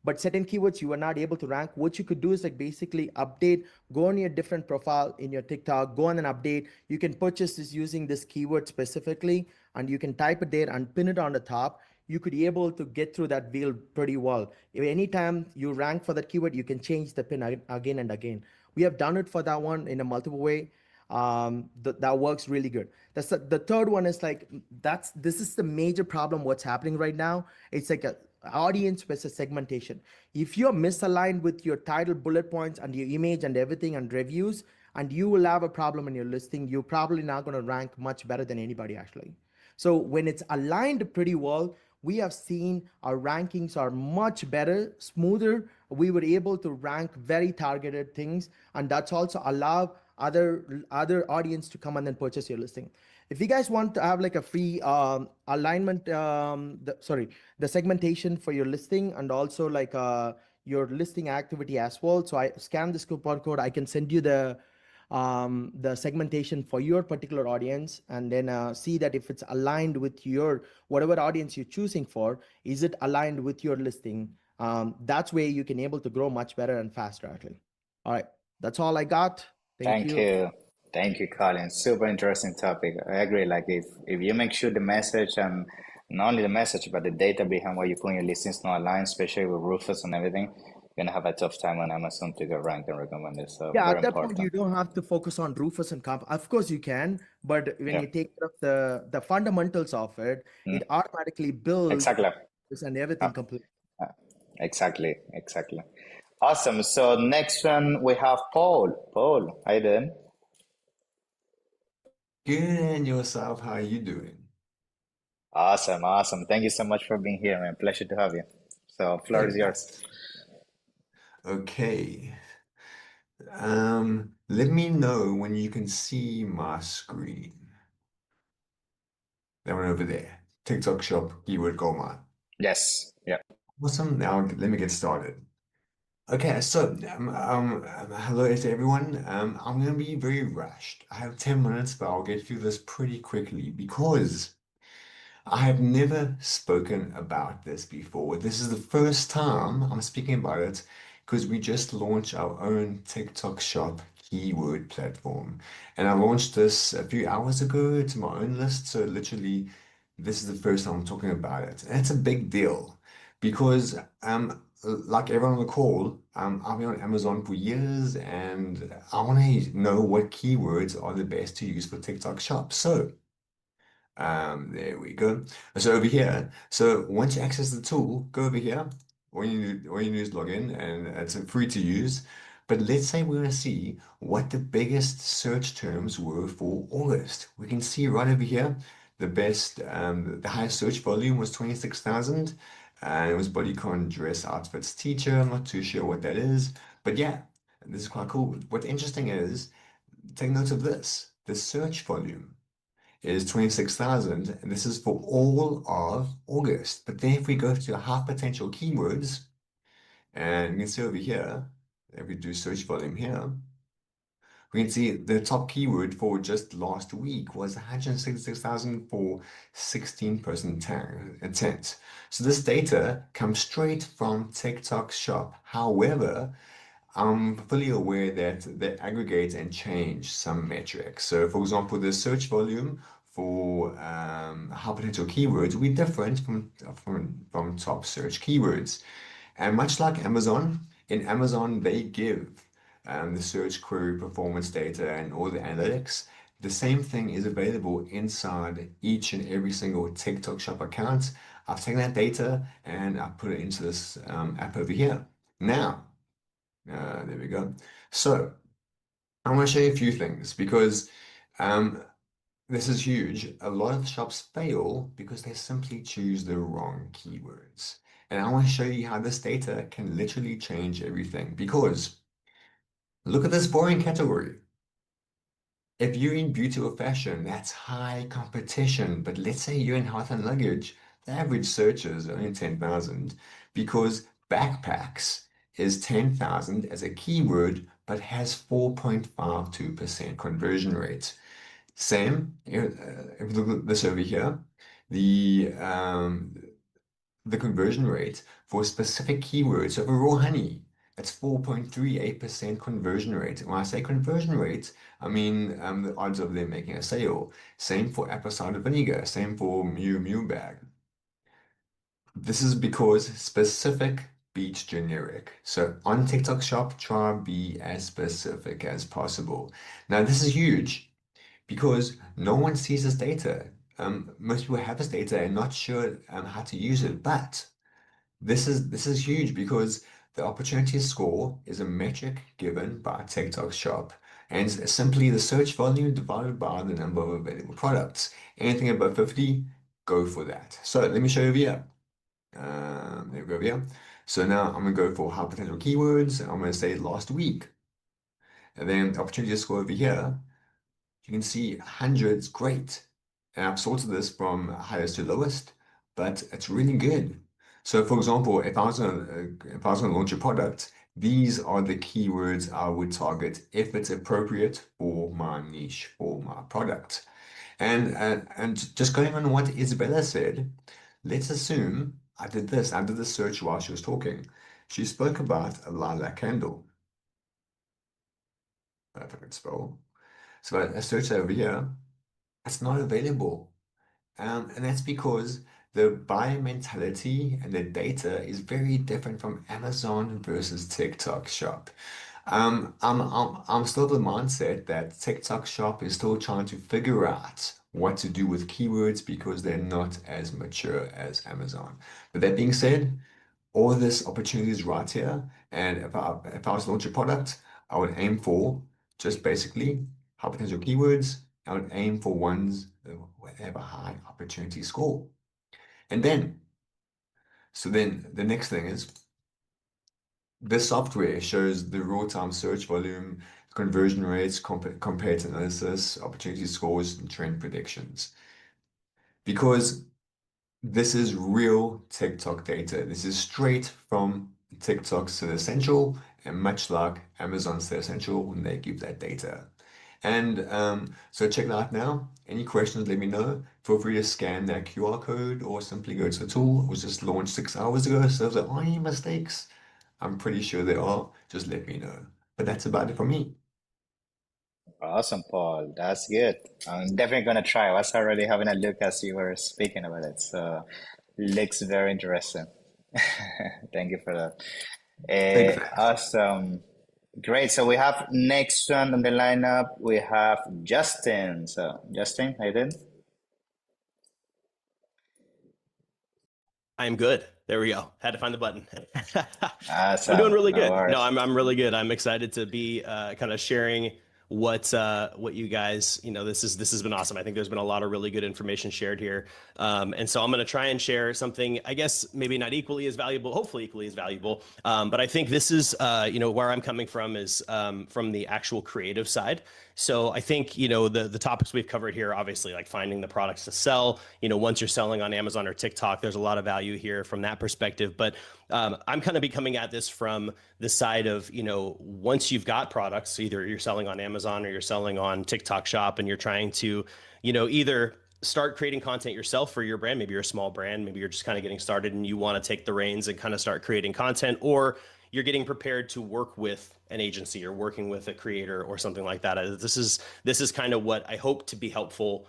But certain keywords you are not able to rank. What you could do is like basically update, go on your different profile in your TikTok, go on and update. You can purchase this using this keyword specifically, and you can type it there and pin it on the top. You could be able to get through that wheel pretty well. If anytime you rank for that keyword, you can change the pin again and again. We have done it for that one in a multiple way. That works really good. The third one is like, this is the major problem what's happening right now. It's like a audience versus segmentation. If you're misaligned with your title, bullet points, and your image and everything and reviews, and you will have a problem in your listing, you're probably not going to rank much better than anybody, actually. So when it's aligned pretty well, we have seen our rankings are much better, smoother. We were able to rank very targeted things, and that's also allow other audience to come and then purchase your listing. If you guys want to have like a free alignment, the segmentation for your listing, and also like your listing activity as well. So I scan this coupon code, I can send you the segmentation for your particular audience, and then see that if it's aligned with your whatever audience you're choosing for, is it aligned with your listing? That's where you can able to grow much better and faster, actually. All right, that's all I got. Thank Thank you. you. Thank you, Colin. Super interesting topic. I agree. Like if you make sure the message and not only the message, but the data behind what you put in your listings not aligned, especially with Rufus and everything, you're gonna have a tough time on Amazon to get ranked and recommended. So Yeah, very at that point, you important. don't have to focus on Rufus and comp. Of course, you can, but when Yeah. you take care of the fundamentals of it, it Mm. automatically builds Exactly. and Uh, everything complete. exactly. Exactly. Awesome. So next one we have Paul. Paul, how you doing? Good, and yourself, how are you doing? Awesome. Awesome. Thank you so much for being here, man. Pleasure to have you. So floor is yours. Okay. Let me know when you can see my screen. That one over there. TikTok shop, keyword gold mine. Yes. Yeah. Awesome. Now let me get started. Okay, so hello to everyone. I'm gonna be very rushed. I have 10 minutes, but I'll get through this pretty quickly because I have never spoken about this before. This is the first time I'm speaking about it because we just launched our own TikTok shop keyword platform. And I launched this a few hours ago to my own list. So literally, this is the first time I'm talking about it. And it's a big deal because like everyone on the call, I've been on Amazon for years and I want to know what keywords are the best to use for TikTok shop. So there we go. So over here, so once you access the tool, go over here. All you do is log in, and it's free to use. But let's say we want to see what the biggest search terms were for August. We can see right over here, the highest search volume was 26,000, and it was bodycon dress outfits teacher. I'm not too sure what that is, but yeah, this is quite cool. What's interesting is, take note of this, the search volume is 26,000, and this is for all of August. But then if we go to high potential keywords, and you can see over here, if we do search volume here, we can see the top keyword for just last week was 166,000 for 16% intent. So this data comes straight from TikTok Shop. However, I'm fully aware that they aggregate and change some metrics. So, for example, the search volume for high potential keywords will be different from top search keywords. And much like Amazon, in Amazon, they give the search query performance data and all the analytics. The same thing is available inside each and every single TikTok Shop account. I've taken that data and I put it into this app over here. Now, there we go. So I want to show you a few things because um, this is huge. A lot of shops fail because they simply choose the wrong keywords. And I want to show you how this data can literally change everything. Because look at this boring category. If you're in beauty or fashion, that's high competition. But let's say you're in health and luggage, the average search is only 10,000 because backpacks is 10,000 as a keyword, but has 4.52% conversion rate. Same, if you look at this over here, the um, the conversion rate for specific keywords. So for raw honey, it's 4.38% conversion rate. And when I say conversion rate, I mean the odds of them making a sale. Same for apple cider vinegar. Same for Miu Miu bag. This is because specific beats generic. So on TikTok Shop, try be as specific as possible. Now this is huge because no one sees this data. Most people have this data and not sure how to use it, but this is huge because the opportunity score is a metric given by TikTok Shop, and it's simply the search volume divided by the number of available products. Anything above 50, go for that. So let me show you over here. There we go over here. So now I'm going to go for high potential keywords. I'm going to say last week. And then the opportunity score over here, you can see hundreds, great. And I've sorted this from highest to lowest, but it's really good. So for example, if I was gonna launch a product, these are the keywords I would target if it's appropriate for my niche, for my product. And just going on what Isabella said, let's assume I did this. I did the search while she was talking. She spoke about a lilac candle. If I could spell. So I searched over here. It's not available. And that's because the buyer mentality and the data is very different from Amazon versus TikTok Shop. I'm still of the mindset that TikTok Shop is still trying to figure out what to do with keywords because they're not as mature as Amazon. But that being said, all this opportunity is right here. And if I was to launch a product, I would aim for just basically high potential keywords. I would aim for ones where they have a high opportunity score. And then, so then the next thing is this software shows the real-time search volume, conversion rates, comparative analysis, opportunity scores, and trend predictions. Because this is real TikTok data. This is straight from TikTok's Search Essential, and much like Amazon's Search Essential when they give that data. And so check it out now. Any questions, let me know. Feel free to scan that QR code or simply go to the tool. It was just launched 6 hours ago. So if there are any mistakes, I'm pretty sure there are. Just let me know. But that's about it for me. Awesome, Paul. That's good. I'm definitely gonna try. I was already having a look as you were speaking about it. So looks very interesting. Thank you for that. Big fan. Awesome. Great. So we have next one on the lineup. We have Justin. So Justin, how you doing? I'm good. There we go. Had to find the button. I'm doing Awesome. really No good. worries. No, I'm really good. I'm excited to be kind of sharing what you guys, this has been awesome. I think there's been a lot of really good information shared here. And so I'm going to try and share something, I guess, maybe not equally as valuable, hopefully equally as valuable. But I think this is, where I'm coming from is from the actual creative side. So I think, the topics we've covered here, obviously, like finding the products to sell, once you're selling on Amazon or TikTok, there's a lot of value here from that perspective. But I'm kind of be coming at this from the side of, once you've got products, either you're selling on Amazon or you're selling on TikTok Shop, and you're trying to, either start creating content yourself for your brand. Maybe you're a small brand, maybe you're just kind of getting started and you want to take the reins and kind of start creating content, or you're getting prepared to work with an agency or working with a creator or something like that. This is kind of what I hope to be helpful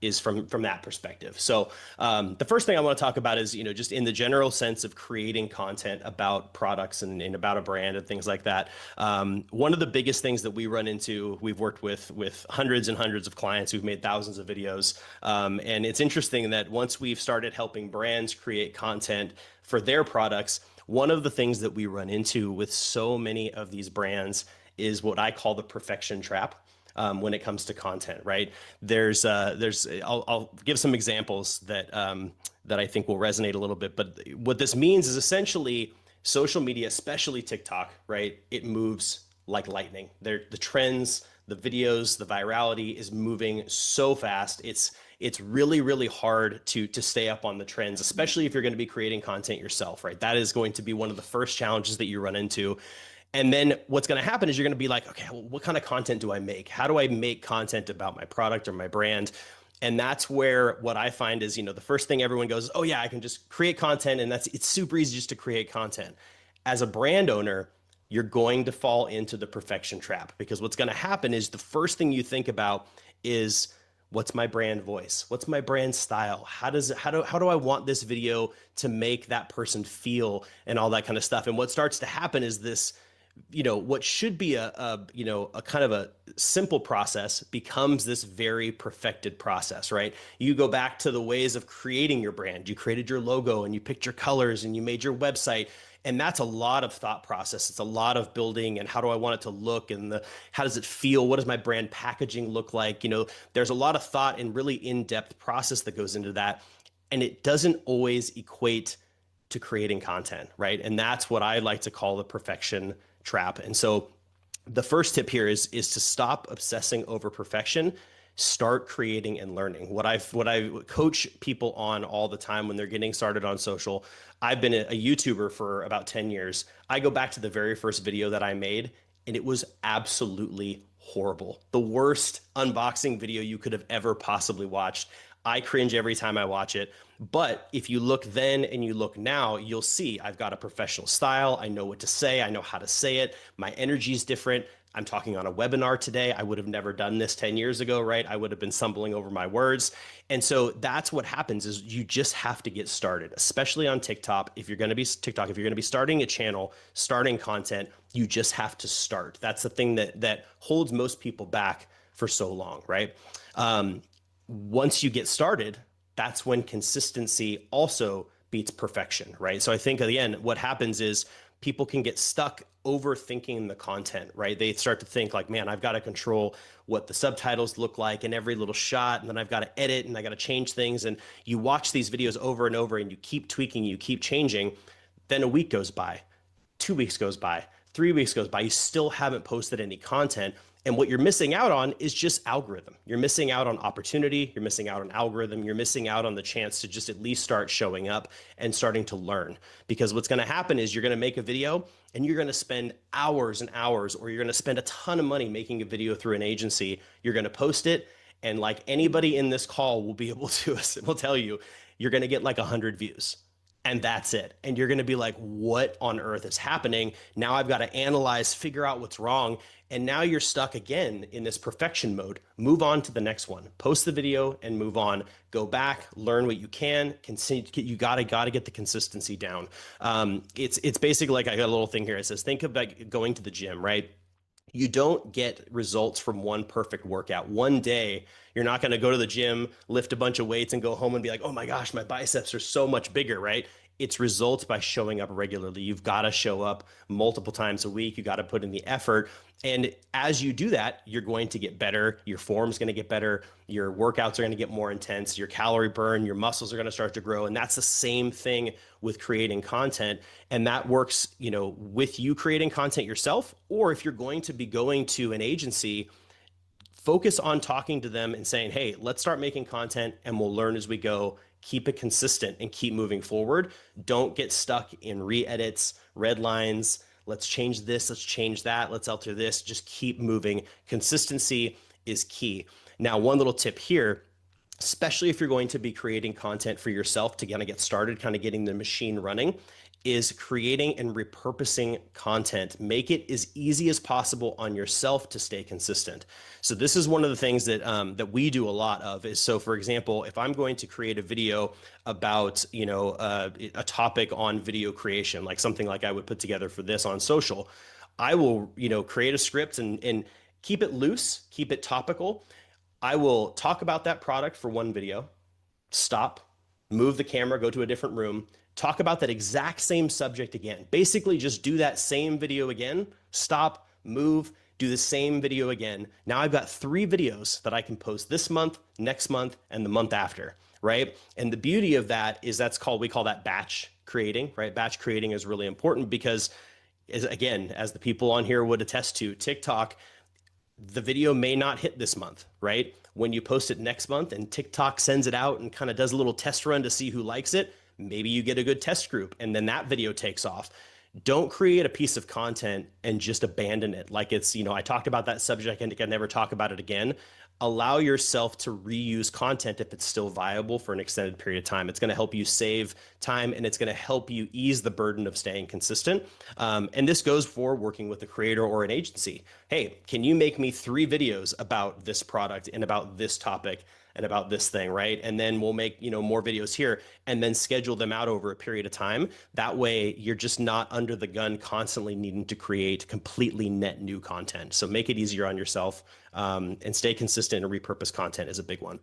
is from that perspective. So the first thing I want to talk about is, just in the general sense of creating content about products and about a brand and things like that. One of the biggest things that we run into, we've worked with hundreds and hundreds of clients, we've made thousands of videos. And it's interesting that once we've started helping brands create content for their products, one of the things that we run into with so many of these brands is what I call the perfection trap. When it comes to content, right? I'll give some examples that I think will resonate a little bit. But what this means is essentially social media, especially TikTok, right? It moves like lightning. The trends, the videos, the virality is moving so fast. It's really, really hard to stay up on the trends, especially if you're going to be creating content yourself, right? That is going to be one of the first challenges that you run into. And then what's going to happen is you're going to be like, okay, well, what kind of content do I make? How do I make content about my product or my brand? And that's where what I find is, the first thing everyone goes, oh yeah, I can just create content. And it's super easy just to create content. As a brand owner, you're going to fall into the perfection trap, because what's going to happen is the first thing you think about is, what's my brand voice? What's my brand style? How do I want this video to make that person feel, and all that kind of stuff? And what starts to happen is this, what should be a kind of a simple process becomes this very perfected process, right? You go back to the ways of creating your brand. You created your logo and you picked your colors and you made your website. And that's a lot of thought process. It's a lot of building, and how do I want it to look, and how does it feel? What does my brand packaging look like? There's a lot of thought and really in-depth process that goes into that. And it doesn't always equate to creating content, right? And that's what I like to call the perfection trap. And so the first tip here is to stop obsessing over perfection. Start creating and learning. What I coach people on all the time when they're getting started on social. I've been a YouTuber for about 10 years. I go back to the very first video that I made, and it was absolutely horrible. The worst unboxing video you could have ever possibly watched. I cringe every time I watch it. But if you look then and you look now, you'll see I've got a professional style. I know what to say. I know how to say it. My energy is different. I'm talking on a webinar today. I would have never done this 10 years ago, right? I would have been stumbling over my words. And so that's what happens, is you just have to get started, especially on TikTok. If you're going to be starting a channel, starting content, you just have to start. That's the thing that holds most people back for so long, right? Once you get started, that's when consistency also beats perfection, right? So I think at the end, what happens is people can get stuck overthinking the content, right? They start to think like, man, I've got to control what the subtitles look like in every little shot, and then I've got to edit and I got to change things. And you watch these videos over and over, and you keep tweaking, you keep changing. Then a week goes by, 2 weeks goes by, 3 weeks goes by, you still haven't posted any content. And what you're missing out on is just algorithm. You're missing out on opportunity. You're missing out on algorithm. You're missing out on the chance to just at least start showing up and starting to learn. Because what's going to happen is you're going to make a video and you're going to spend hours and hours, or you're going to spend a ton of money making a video through an agency. You're going to post it. And like anybody in this call will be able to, will tell you, you're going to get like 100 views. And that's it. And you're going to be like, what on earth is happening? Now I've got to analyze, figure out what's wrong. And now you're stuck again in this perfection mode. Move on to the next one. Post the video and move on. Go back, learn what you can. You gotta get the consistency down. It's basically like, I got a little thing here. It says, think about going to the gym, right? You don't get results from one perfect workout. One day, you're not going to go to the gym, lift a bunch of weights, and go home and be like, oh my gosh, my biceps are so much bigger, right? It's results by showing up regularly. You've got to show up multiple times a week. You got to put in the effort. And as you do that, you're going to get better. Your form's going to get better. Your workouts are going to get more intense. Your calorie burn, your muscles are going to start to grow. And that's the same thing with creating content. And that works, with you creating content yourself, or if you're going to be going to an agency, focus on talking to them and saying, hey, let's start making content and we'll learn as we go. Keep it consistent and keep moving forward. Don't get stuck in re-edits, red lines. Let's change this. Let's change that. Let's alter this. Just keep moving. Consistency is key. Now, one little tip here, especially if you're going to be creating content for yourself to kind of get started, kind of getting the machine running, is creating and repurposing content. Make it as easy as possible on yourself to stay consistent. So this is one of the things that that we do a lot of is, so for example, if I'm going to create a video about, you know, a topic on video creation, like something like I would put together for this on social, I will, you know, create a script and keep it loose, keep it topical. I will talk about that product for one video, stop, move the camera, go to a different room, talk about that exact same subject again. Basically just do that same video again, stop, move, do the same video again. Now I've got 3 videos that I can post this month, next month, and the month after, right? And the beauty of that is we call that batch creating, right? Batch creating is really important because, again, as the people on here would attest to, TikTok, the video may not hit this month, right? When you post it next month and TikTok sends it out and kind of does a little test run to see who likes it, maybe you get a good test group and then that video takes off. Don't create a piece of content and just abandon it. Like it's, you know, I talked about that subject and I can never talk about it again. Allow yourself to reuse content if it's still viable for an extended period of time. It's going to help you save time and it's going to help you ease the burden of staying consistent. And this goes for working with a creator or an agency. Hey, can you make me 3 videos about this product and about this topic and about this thing, right? And then we'll make, you know, more videos here and then schedule them out over a period of time. That way you're just not under the gun constantly needing to create completely net new content. So make it easier on yourself and stay consistent and repurpose content is a big one.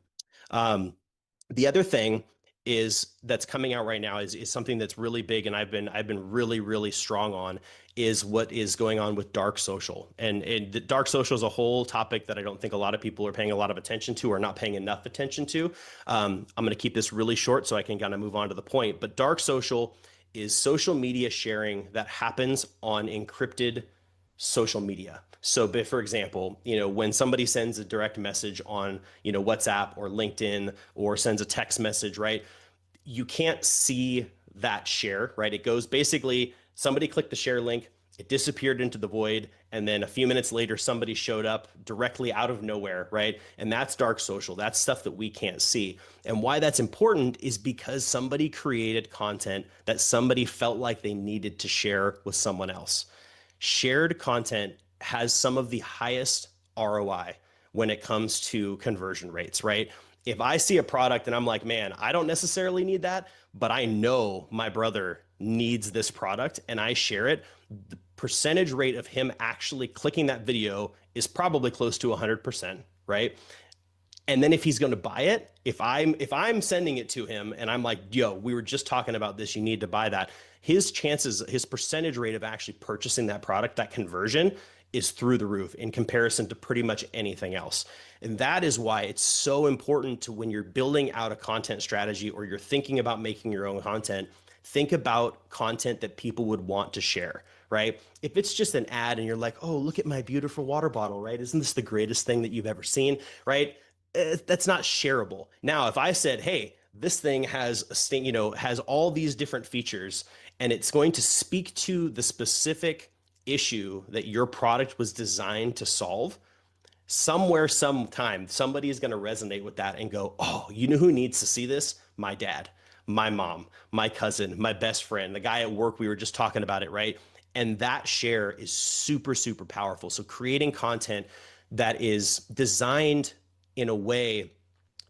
The other thing that's coming out right now is something that's really big and I've been really strong on is what is going on with dark social. And the dark social is a whole topic that I don't think a lot of people are paying a lot of attention to or not paying enough attention to. I'm going to keep this really short so I can kind of move on to the point. But dark social is social media sharing that happens on encrypted social media. So for example, you know, when somebody sends a direct message on, you know, WhatsApp or LinkedIn or sends a text message, right? You can't see that share, right? It goes basically, somebody clicked the share link, it disappeared into the void, and then a few minutes later, somebody showed up directly out of nowhere, right? And that's dark social. That's stuff that we can't see. And why that's important is because somebody created content that somebody felt like they needed to share with someone else. Shared content has some of the highest ROI when it comes to conversion rates, right? If I see a product and I'm like, man, I don't necessarily need that, but I know my brother needs this product and I share it, the percentage rate of him actually clicking that video is probably close to 100%, right? And then if he's going to buy it, if I'm sending it to him and I'm like, yo, we were just talking about this, you need to buy that, his percentage rate of actually purchasing that product, that conversion, is through the roof in comparison to pretty much anything else. And that is why it's so important to, when you're building out a content strategy or you're thinking about making your own content, think about content that people would want to share, right? If it's just an ad and you're like, oh, look at my beautiful water bottle, right? Isn't this the greatest thing that you've ever seen, right? That's not shareable. Now, if I said, hey, this thing has has all these different features and it's going to speak to the specific issue that your product was designed to solve, somewhere, sometime, somebody is going to resonate with that and go, oh, you know who needs to see this? My dad, my mom, my cousin, my best friend, the guy at work, we were just talking about it, right? And that share is super powerful. So creating content that is designed in a way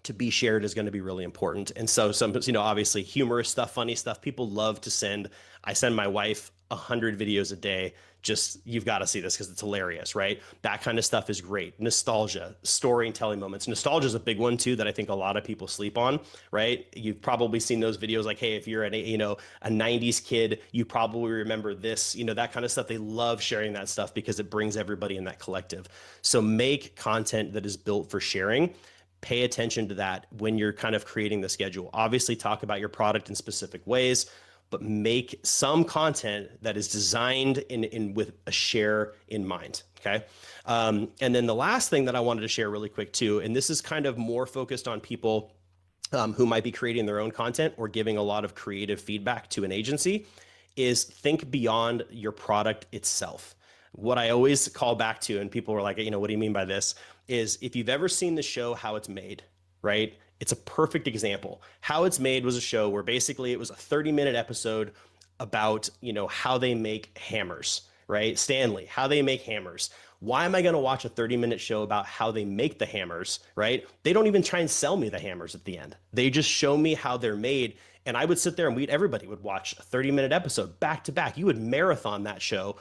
to be shared is going to be really important. And so some, obviously humorous stuff, funny stuff, people love to send. I send my wife 100 videos a day. Just, you've got to see this because it's hilarious, right? That kind of stuff is great. Nostalgia, storytelling moments. Nostalgia is a big one too that I think a lot of people sleep on, right? You've probably seen those videos like, hey, if you're a 90s kid, you probably remember this, that kind of stuff. They love sharing that stuff because it brings everybody in that collective. So make content that is built for sharing. Pay attention to that when you're kind of creating the schedule. Obviously talk about your product in specific ways, but make some content that is designed in with a share in mind. Okay. And then the last thing that I wanted to share really quick too, and this is kind of more focused on people who might be creating their own content or giving a lot of creative feedback to an agency, is think beyond your product itself. What I always call back to, and people were like, you know, what do you mean by this? Is if you've ever seen the show How It's Made, right? It's a perfect example. How It's Made was a show where basically it was a 30-minute episode about, you know, how they make hammers, right? Stanley, how they make hammers. Why am I going to watch a 30-minute show about how they make the hammers, right? They don't even try and sell me the hammers at the end. They just show me how they're made. And I would sit there and everybody would watch a 30-minute episode back to back. You would marathon that show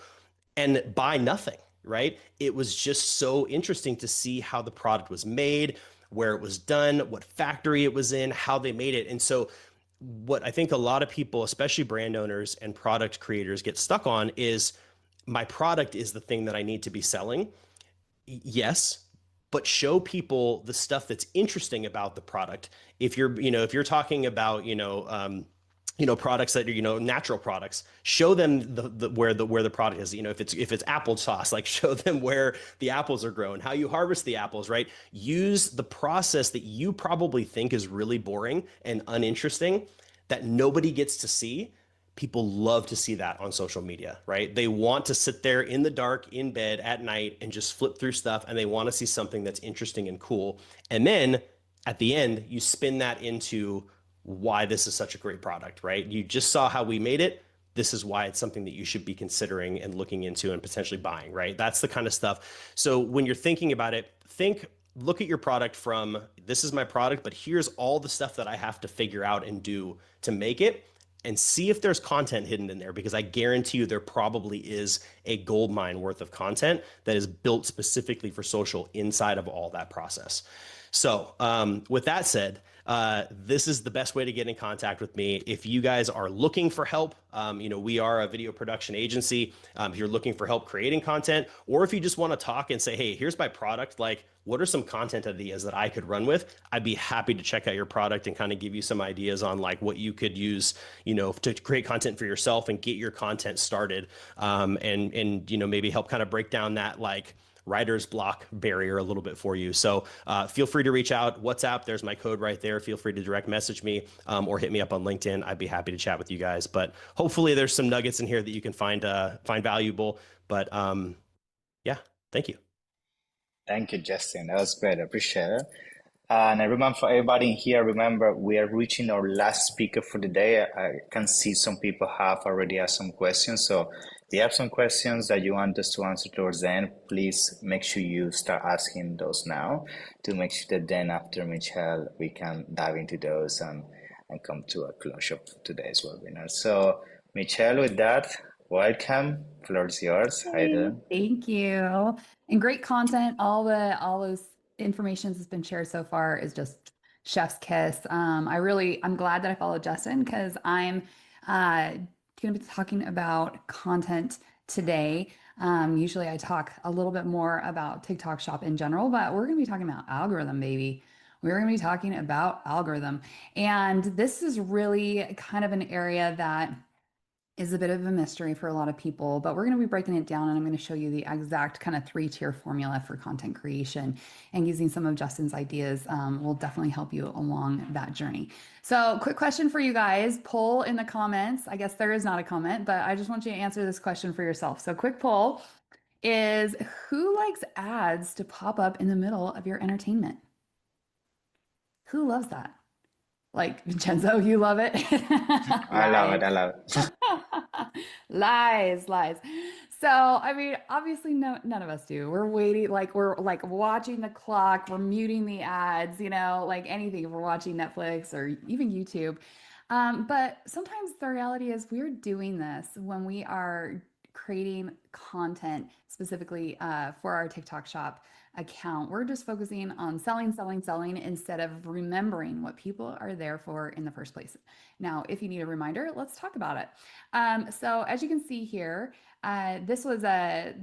and buy nothing, right? It was just so interesting to see how the product was made, where it was done, what factory it was in, how they made it. And so what I think a lot of people, especially brand owners and product creators, get stuck on is my product is the thing that I need to be selling. Yes, but show people the stuff that's interesting about the product. If you're talking about, products that are, natural products, show them where the product is. If it's applesauce, like show them where the apples are grown, how you harvest the apples, right? Use the process that you probably think is really boring and uninteresting that nobody gets to see. People love to see that on social media, right? They want to sit there in the dark, in bed at night and just flip through stuff, and they want to see something that's interesting and cool. And then at the end, you spin that into why this is such a great product, right? You just saw how we made it. This is why it's something that you should be considering and looking into and potentially buying, right? That's the kind of stuff. So when you're thinking about it, look at your product from, this is my product, but here's all the stuff that I have to figure out and do to make it, and see if there's content hidden in there, because I guarantee you there probably is a gold mine worth of content that is built specifically for social inside of all that process. So with that said, this is the best way to get in contact with me. If you guys are looking for help, we are a video production agency. If you're looking for help creating content, or if you just want to talk and say, hey, here's my product, like, what are some content ideas that I could run with? I'd be happy to check out your product and kind of give you some ideas on like what you could use, to create content for yourself and get your content started. And maybe help kind of break down that like writer's block barrier a little bit for you. So feel free to reach out. WhatsApp, there's my code right there. Feel free to direct message me or hit me up on LinkedIn. I'd be happy to chat with you guys. But hopefully there's some nuggets in here that you can find valuable. But yeah, thank you. Thank you, Justin. That was great. I appreciate it. And I remember for everybody in here, remember, we are reaching our last speaker for the day. I can see some people have already asked some questions. So if you have some questions that you want us to answer towards the end, please make sure you start asking those now to make sure that then after Michelle, we can dive into those and come to a close of today's webinar. So Michelle, with that, welcome. Floor is yours. How you doing? Thank you. And great content. All those information that's been shared so far is just chef's kiss. I'm glad that I followed Justin, because I'm going to be talking about content today. Usually I talk a little bit more about TikTok Shop in general, but we're going to be talking about algorithm, baby. We're going to be talking about algorithm. And this is really kind of an area that is a bit of a mystery for a lot of people, but we're going to be breaking it down, and I'm going to show you the exact kind of 3-tier formula for content creation, and using some of Justin's ideas will definitely help you along that journey. So quick question for you guys, poll in the comments. I guess there is not a comment, but I just want you to answer this question for yourself. So quick poll is, who likes ads to pop up in the middle of your entertainment? Who loves that? Like, Vincenzo, you love it? I love it. I love it. Lies. So, I mean, obviously none of us do. We're waiting, we're watching the clock, we're muting the ads, like anything, if we're watching Netflix or even YouTube. But sometimes the reality is we're doing this when we are creating content specifically for our TikTok Shop account. We're just focusing on selling instead of remembering what people are there for in the first place. Now, if you need a reminder, let's talk about it. So as you can see here, this was a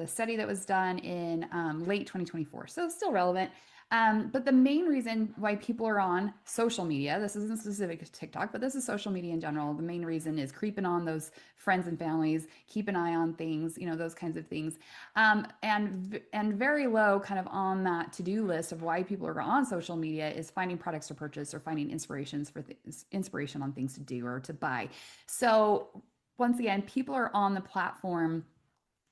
study that was done in late 2024, so still relevant. But the main reason why people are on social media, this isn't specific to TikTok, but this is social media in general. The main reason is creeping on those friends and families, keep an eye on things, those kinds of things. And very low kind of on that to-do list of why people are on social media is finding products to purchase or finding inspiration on things to do or to buy. So once again, people are on the platform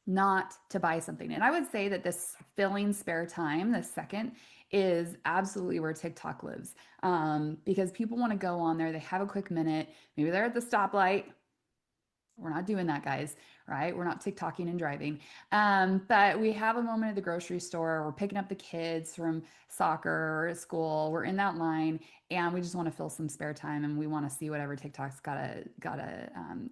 not to buy something. And I would say that this filling spare time, the second, is absolutely where TikTok lives. Because people want to go on there, they have a quick minute, maybe they're at the stoplight. We're not doing that, guys, right? We're not TikToking and driving. But we have a moment at the grocery store. We're picking up the kids from soccer or at school. We're in that line, and we just want to fill some spare time, and we want to see whatever TikTok's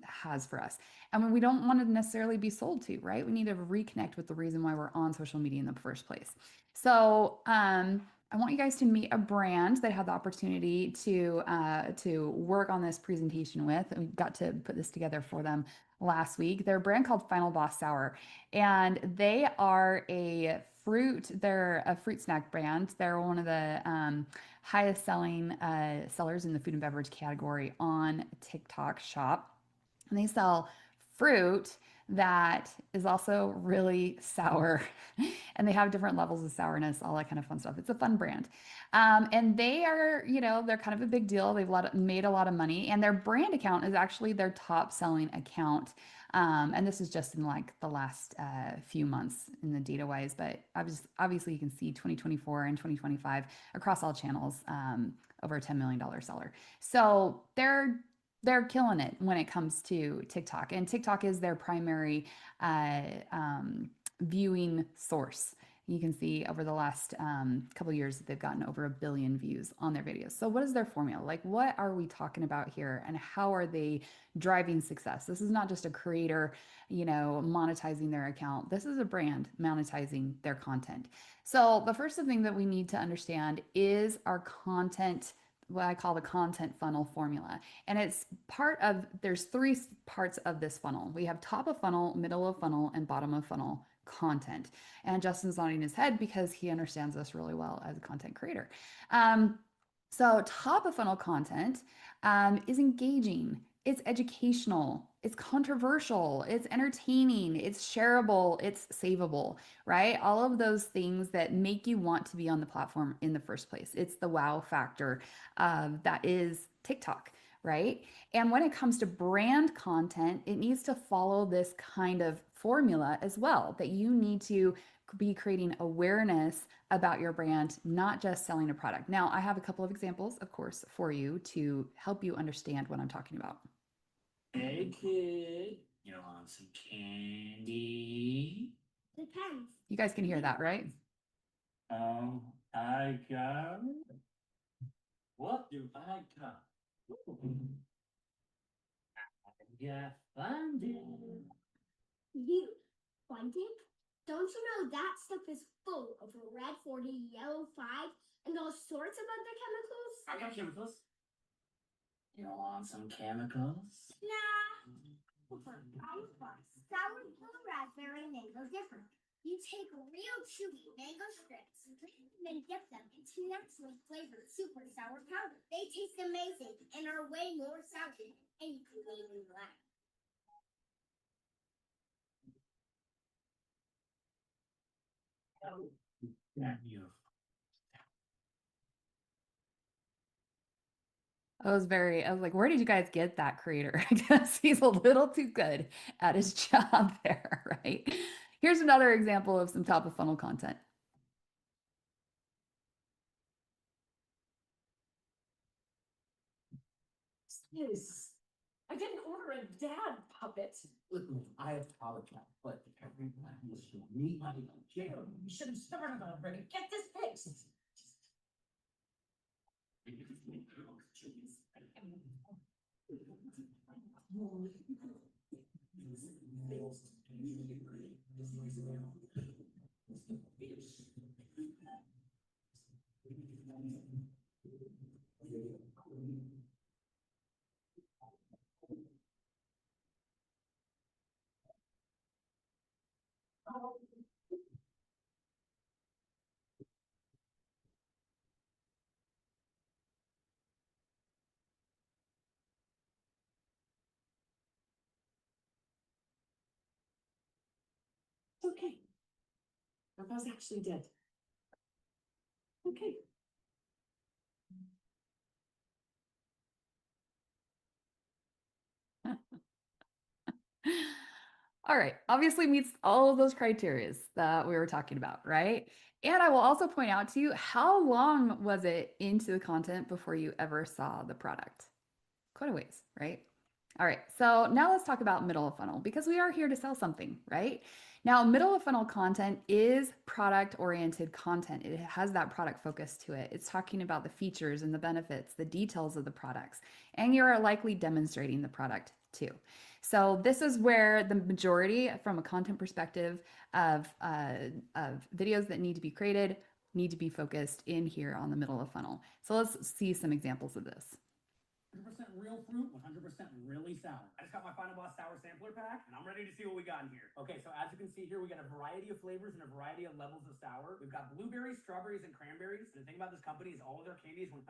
has for us. And we don't want to necessarily be sold to, right? We need to reconnect with the reason why we're on social media in the first place. So I want you guys to meet a brand that I had the opportunity to work on this presentation with. We got to put this together for them last week. They're a brand called Final Boss Sour, and they are they're a fruit snack brand. They're one of the highest selling sellers in the food and beverage category on TikTok Shop. And they sell fruit that is also really sour. And they have different levels of sourness, all that kind of fun stuff. It's a fun brand. And they are, they're kind of a big deal. They've made a lot of money, and their brand account is actually their top selling account. And this is just in like the last few months in the data wise, but obviously you can see 2024 and 2025 across all channels, over a $10 million seller. So they're killing it when it comes to TikTok, and TikTok is their primary viewing source. You can see over the last couple of years that they've gotten over 1 billion views on their videos. So what is their formula? Like, what are we talking about here, and how are they driving success? This is not just a creator, monetizing their account. This is a brand monetizing their content. So the first thing that we need to understand is our content, what I call the content funnel formula. And there's 3 parts of this funnel. We have top of funnel, middle of funnel, and bottom of funnel content. And Justin's nodding his head because he understands this really well as a content creator. So top of funnel content is engaging, it's educational, it's controversial, it's entertaining, it's shareable, it's savable, right? All of those things that make you want to be on the platform in the first place. It's the wow factor that is TikTok, right? And when it comes to brand content, it needs to follow this kind of formula as well, that you need to be creating awareness about your brand, not just selling a product. Now, I have a couple of examples, of course, for you to help you understand what I'm talking about. Hey, kid, you want some candy? Depends. You guys can hear that, right? I got. What do I got? I got funding. You funding? Don't you know that stuff is full of red 40, yellow 5, and all sorts of other chemicals? I got chemicals. You want some chemicals? Nah. Sour blue raspberry mango different. You take real chewy mango strips and then dip them into naturally flavored super sour powder. They taste amazing and are way more sour than anything made in the lab. I was like, where did you guys get that creator? Because he's a little too good at his job there, right? Here's another example of some top of funnel content. Yes. I didn't order a dad puppet. I apologize, but everyone should meet my chair. You should have started already. Get this fixed. It's okay. My boss actually did. Okay. All right, obviously meets all of those criterias that we were talking about, right? And I will also point out to you, how long was it into the content before you ever saw the product? Quite a ways, right? All right, so now let's talk about middle of funnel, because we are here to sell something, right? Now, middle of funnel content is product-oriented content. It has that product focus to it. It's talking about the features and the benefits, the details of the products, and you're likely demonstrating the product too. So this is where the majority, from a content perspective, of videos that need to be created need to be focused in here on the middle of funnel. So let's see some examples of this. 100% real fruit, 100% really sour. I just got my Final Boss Sour Sampler Pack, and I'm ready to see what we got in here. Okay, so as you can see here, we got a variety of flavors and a variety of levels of sour. We've got blueberries, strawberries, and cranberries. The thing about this company is all of their candy is 100%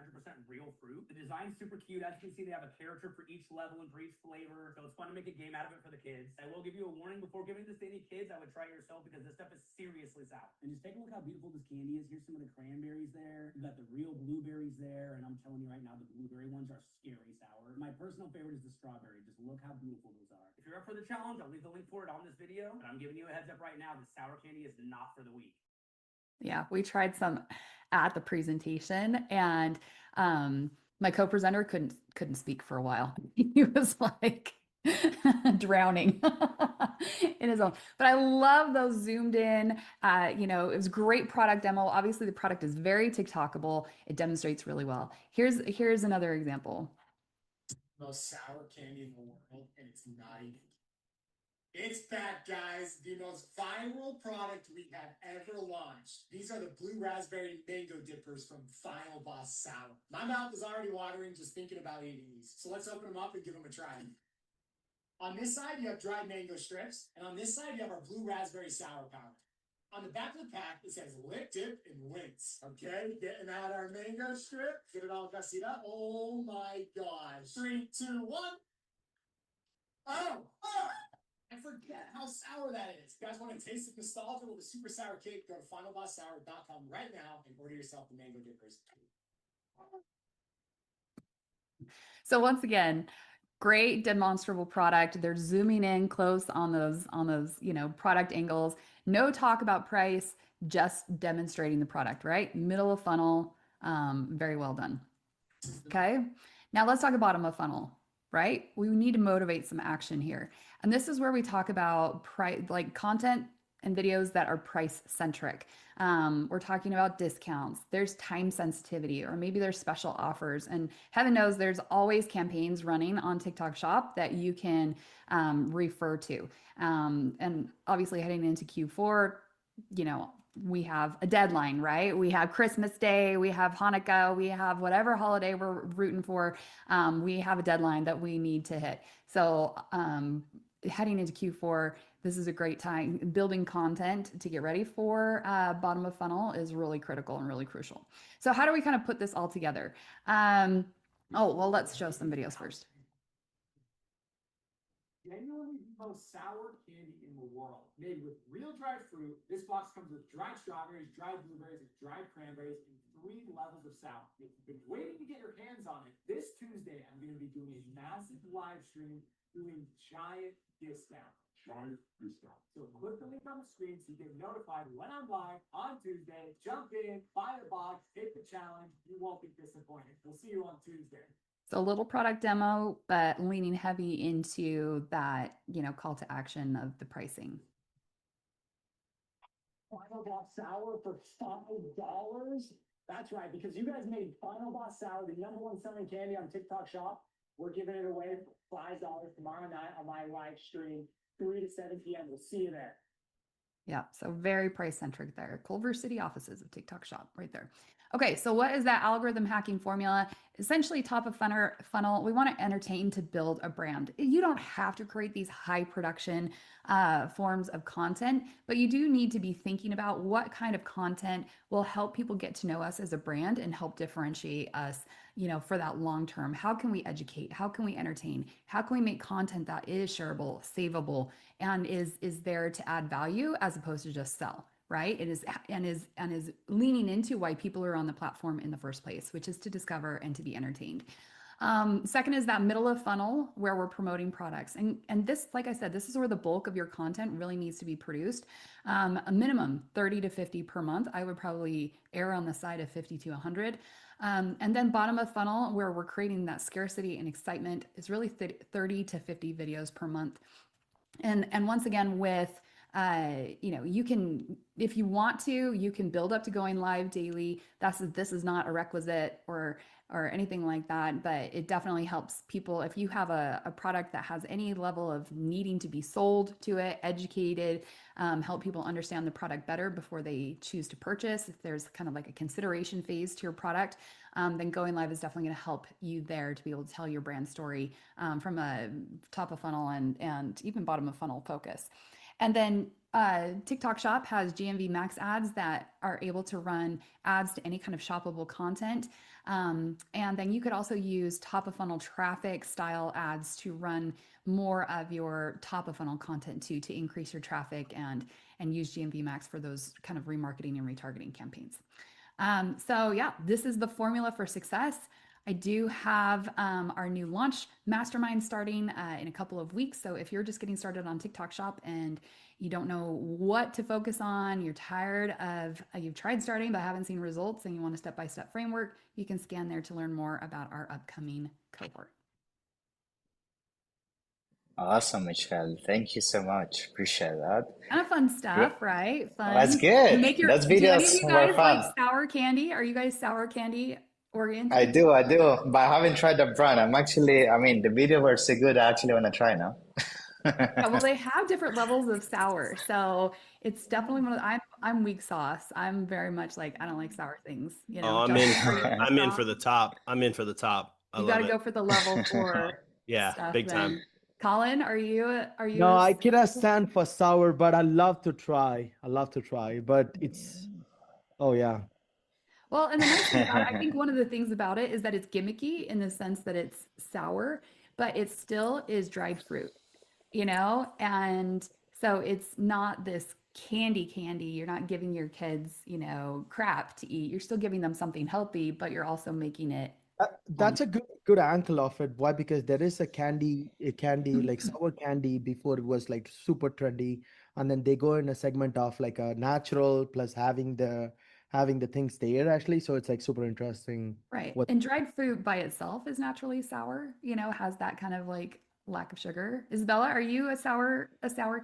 real fruit. The design's super cute. As you can see, they have a character for each level and for each flavor, so it's fun to make a game out of it for the kids. I will give you a warning before giving this to any kids. I would try it yourself because this stuff is seriously sour. And just take a look how beautiful this candy is. Here's some of the cranberries there. We've got the real blueberries there, and I'm telling you right now, the blueberry ones are scary sour. My personal favorite is the strawberry. Just look how beautiful those are. If you're up for the challenge, I'll leave the link for it on this video, but I'm giving you a heads up right now, the sour candy is not for the weak. Yeah, we tried some at the presentation, and my co-presenter couldn't speak for a while. He was like drowning in his own. But I love those zoomed in. You know, it was a great product demo. Obviously, the product is very TikTokable. It demonstrates really well. Here's another example. Most sour candy in the world, and it's not even. It's back, guys. The most viral product we have ever launched. These are the blue raspberry mango dippers from Final Boss Sour. My mouth is already watering just thinking about eating these. So let's open them up and give them a try. On this side, you have dried mango strips, and on this side, you have our blue raspberry sour powder. On the back of the pack, it says lick, dip, and rinse. Okay, getting out our mango strip. Get it all gussied up. Oh my gosh. 3, 2, 1. Oh! I forget how sour that is. If you guys want to taste the nostalgia with a super sour cake, go to finalbosssour.com right now and order yourself the mango dippers. So once again, great demonstrable product. They're zooming in close on those, you know, product angles. No talk about price, just demonstrating the product, right? Middle of funnel, very well done. Okay, now let's talk bottom of funnel, right? We need to motivate some action here. And this is where we talk about like content and videos that are price centric. We're talking about discounts. There's time sensitivity, or maybe there's special offers. And heaven knows there's always campaigns running on TikTok Shop that you can refer to. And obviously heading into Q4, you know, we have a deadline, right? We have Christmas Day, we have Hanukkah, we have whatever holiday we're rooting for. We have a deadline that we need to hit. So heading into Q4, this is a great time. Building content to get ready for bottom of funnel is really critical and really crucial. So how do we kind of put this all together? Oh, well, let's show some videos first. Genuinely the most sour candy in the world. Made with real dried fruit. This box comes with dried strawberries, dried blueberries, and dried cranberries, and 3 levels of sour. If you've been waiting to get your hands on it, this Tuesday I'm going to be doing a massive live stream doing giant discounts. Giant discount. So click the link on the screen so you get notified when I'm live on Tuesday. Jump in, buy a box, hit the challenge. You won't be disappointed. We'll see you on Tuesday. So a little product demo, but leaning heavy into that, you know, call to action of the pricing. Final Boss Sour for $5? That's right, because you guys made Final Boss Sour the #1 selling candy on TikTok Shop. We're giving it away for $5 tomorrow night on my live stream, 3 to 7 p.m. We'll see you there. Yeah, so very price centric there. Culver City offices of TikTok Shop right there. Okay, so what is that algorithm hacking formula? Essentially, top of funnel, we want to entertain to build a brand. You don't have to create these high production forms of content, but you do need to be thinking about what kind of content will help people get to know us as a brand and help differentiate us, for that long term. How can we educate? How can we entertain? How can we make content that is shareable, savable, and is there to add value as opposed to just sell? Right? It is and is leaning into why people are on the platform in the first place, which is to discover and to be entertained. Second is that middle of funnel where we're promoting products. And this, like I said, this is where the bulk of your content really needs to be produced. A minimum 30 to 50 per month. I would probably err on the side of 50 to 100. And then bottom of funnel where we're creating that scarcity and excitement is really 30 to 50 videos per month. And once again, with you can, if you want to, you can build up to going live daily. This is not a requisite or anything like that, but it definitely helps people. If you have a product that has any level of needing to be sold to it, educated, help people understand the product better before they choose to purchase. If there's kind of like a consideration phase to your product, then going live is definitely going to help you there to be able to tell your brand story from a top of funnel and even bottom of funnel focus. And then TikTok Shop has GMV Max ads that are able to run ads to any kind of shoppable content. And then you could also use top of funnel traffic style ads to run more of your top of funnel content too, to increase your traffic and use GMV Max for those kind of remarketing and retargeting campaigns. So yeah, this is the formula for success. I do have our new launch mastermind starting in a couple of weeks. So if you're just getting started on TikTok Shop and you don't know what to focus on, you're tired of, you've tried starting but haven't seen results and you want a step-by-step framework, you can scan there to learn more about our upcoming cohort. Awesome, Michelle. Thank you so much. Appreciate that. Kind of fun stuff, right? Fun. That's good. Those Do any of videos you were guys fun. like sour candy? Are you guys sour candy oriented? I do, but I haven't tried the brand. The video were so good, I actually want to try now. Yeah, well, they have different levels of sour, so it's definitely one of I'm weak sauce. I'm very much like I don't like sour things. Oh, I'm in for the top. I'm in for the top. You got to go for the level 4 Yeah, stuff. big Then, time. Colin, are you? No, I cannot stand for sour, but I love to try. But it's, oh yeah. Well, and the nice thing about it, I think one of the things about it is that it's gimmicky in the sense that it's sour, but it still is dried fruit, and so it's not this candy. You're not giving your kids, crap to eat. You're still giving them something healthy, but you're also making it. That's a good angle of it. Why? Because there is a candy like sour candy before it was like super trendy, and then they go in a segment of like a natural plus having the things there actually. So it's like super interesting. Right. And dried fruit by itself is naturally sour, has that kind of like lack of sugar. Isabella, are you a sour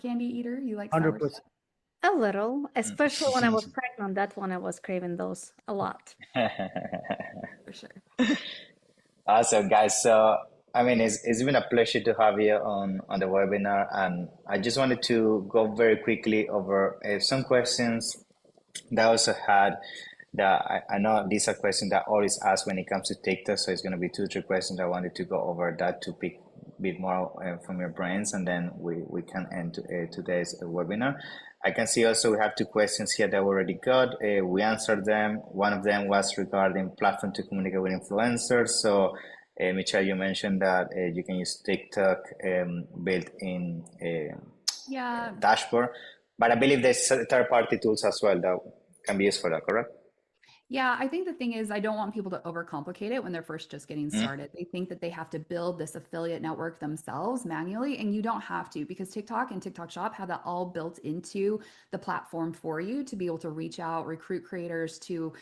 candy eater? You like sour 100%. stuff? A little, especially when I was pregnant. That one I was craving those a lot. For sure. Awesome, guys. So, it's been a pleasure to have you on the webinar, and I just wanted to go very quickly over some questions that I also had. That I know these are questions that I always ask when it comes to TikTok, so it's going to be 2 or 3 questions. I wanted to go over that to pick a bit more from your brains, and then we can end today's webinar. I can see also we have 2 questions here that we already got. We answered them. One of them was regarding platform to communicate with influencers. So, Michelle, you mentioned that you can use TikTok built-in dashboard, but I believe there's third-party tools as well that can be used for that, correct? Yeah, I think the thing is I don't want people to overcomplicate it when they're first just getting started. They think that they have to build this affiliate network themselves manually, and you don't have to, because TikTok and TikTok Shop have that all built into the platform for you to be able to reach out, recruit creators to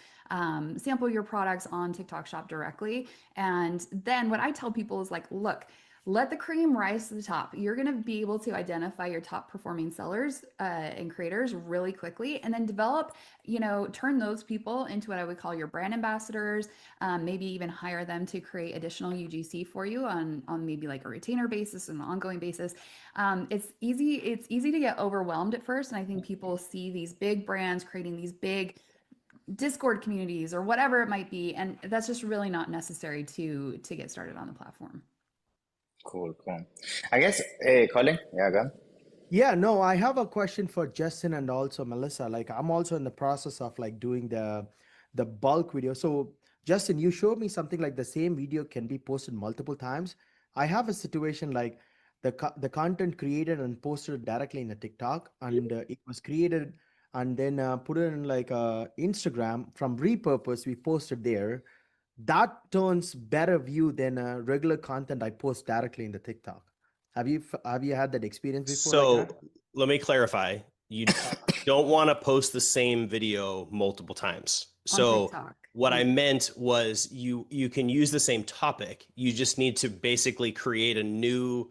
sample your products on TikTok Shop directly. And then what I tell people is like, look, let the cream rise to the top. You're going to be able to identify your top performing sellers and creators really quickly, and then develop, turn those people into what I would call your brand ambassadors, maybe even hire them to create additional UGC for you on maybe like a retainer basis and an ongoing basis. It's easy to get overwhelmed at first. And I think people see these big brands creating these big Discord communities or whatever it might be. And that's just really not necessary to get started on the platform. Cool. I guess, Colin, yeah, go on. Yeah, no, I have a question for Justin and also Melissa. Like, I'm also in the process of like doing the bulk video. So, Justin, you showed me something like the same video can be posted multiple times. I have a situation like the content created and posted directly in a TikTok, and it was created and then put it in like Instagram from repurpose. We posted there. That turns better view than regular content I post directly in the TikTok. Have you had that experience before like So that? let me clarify. You don't want to post the same video multiple times. On So TikTok. what I meant was you can use the same topic. You just need to basically create a new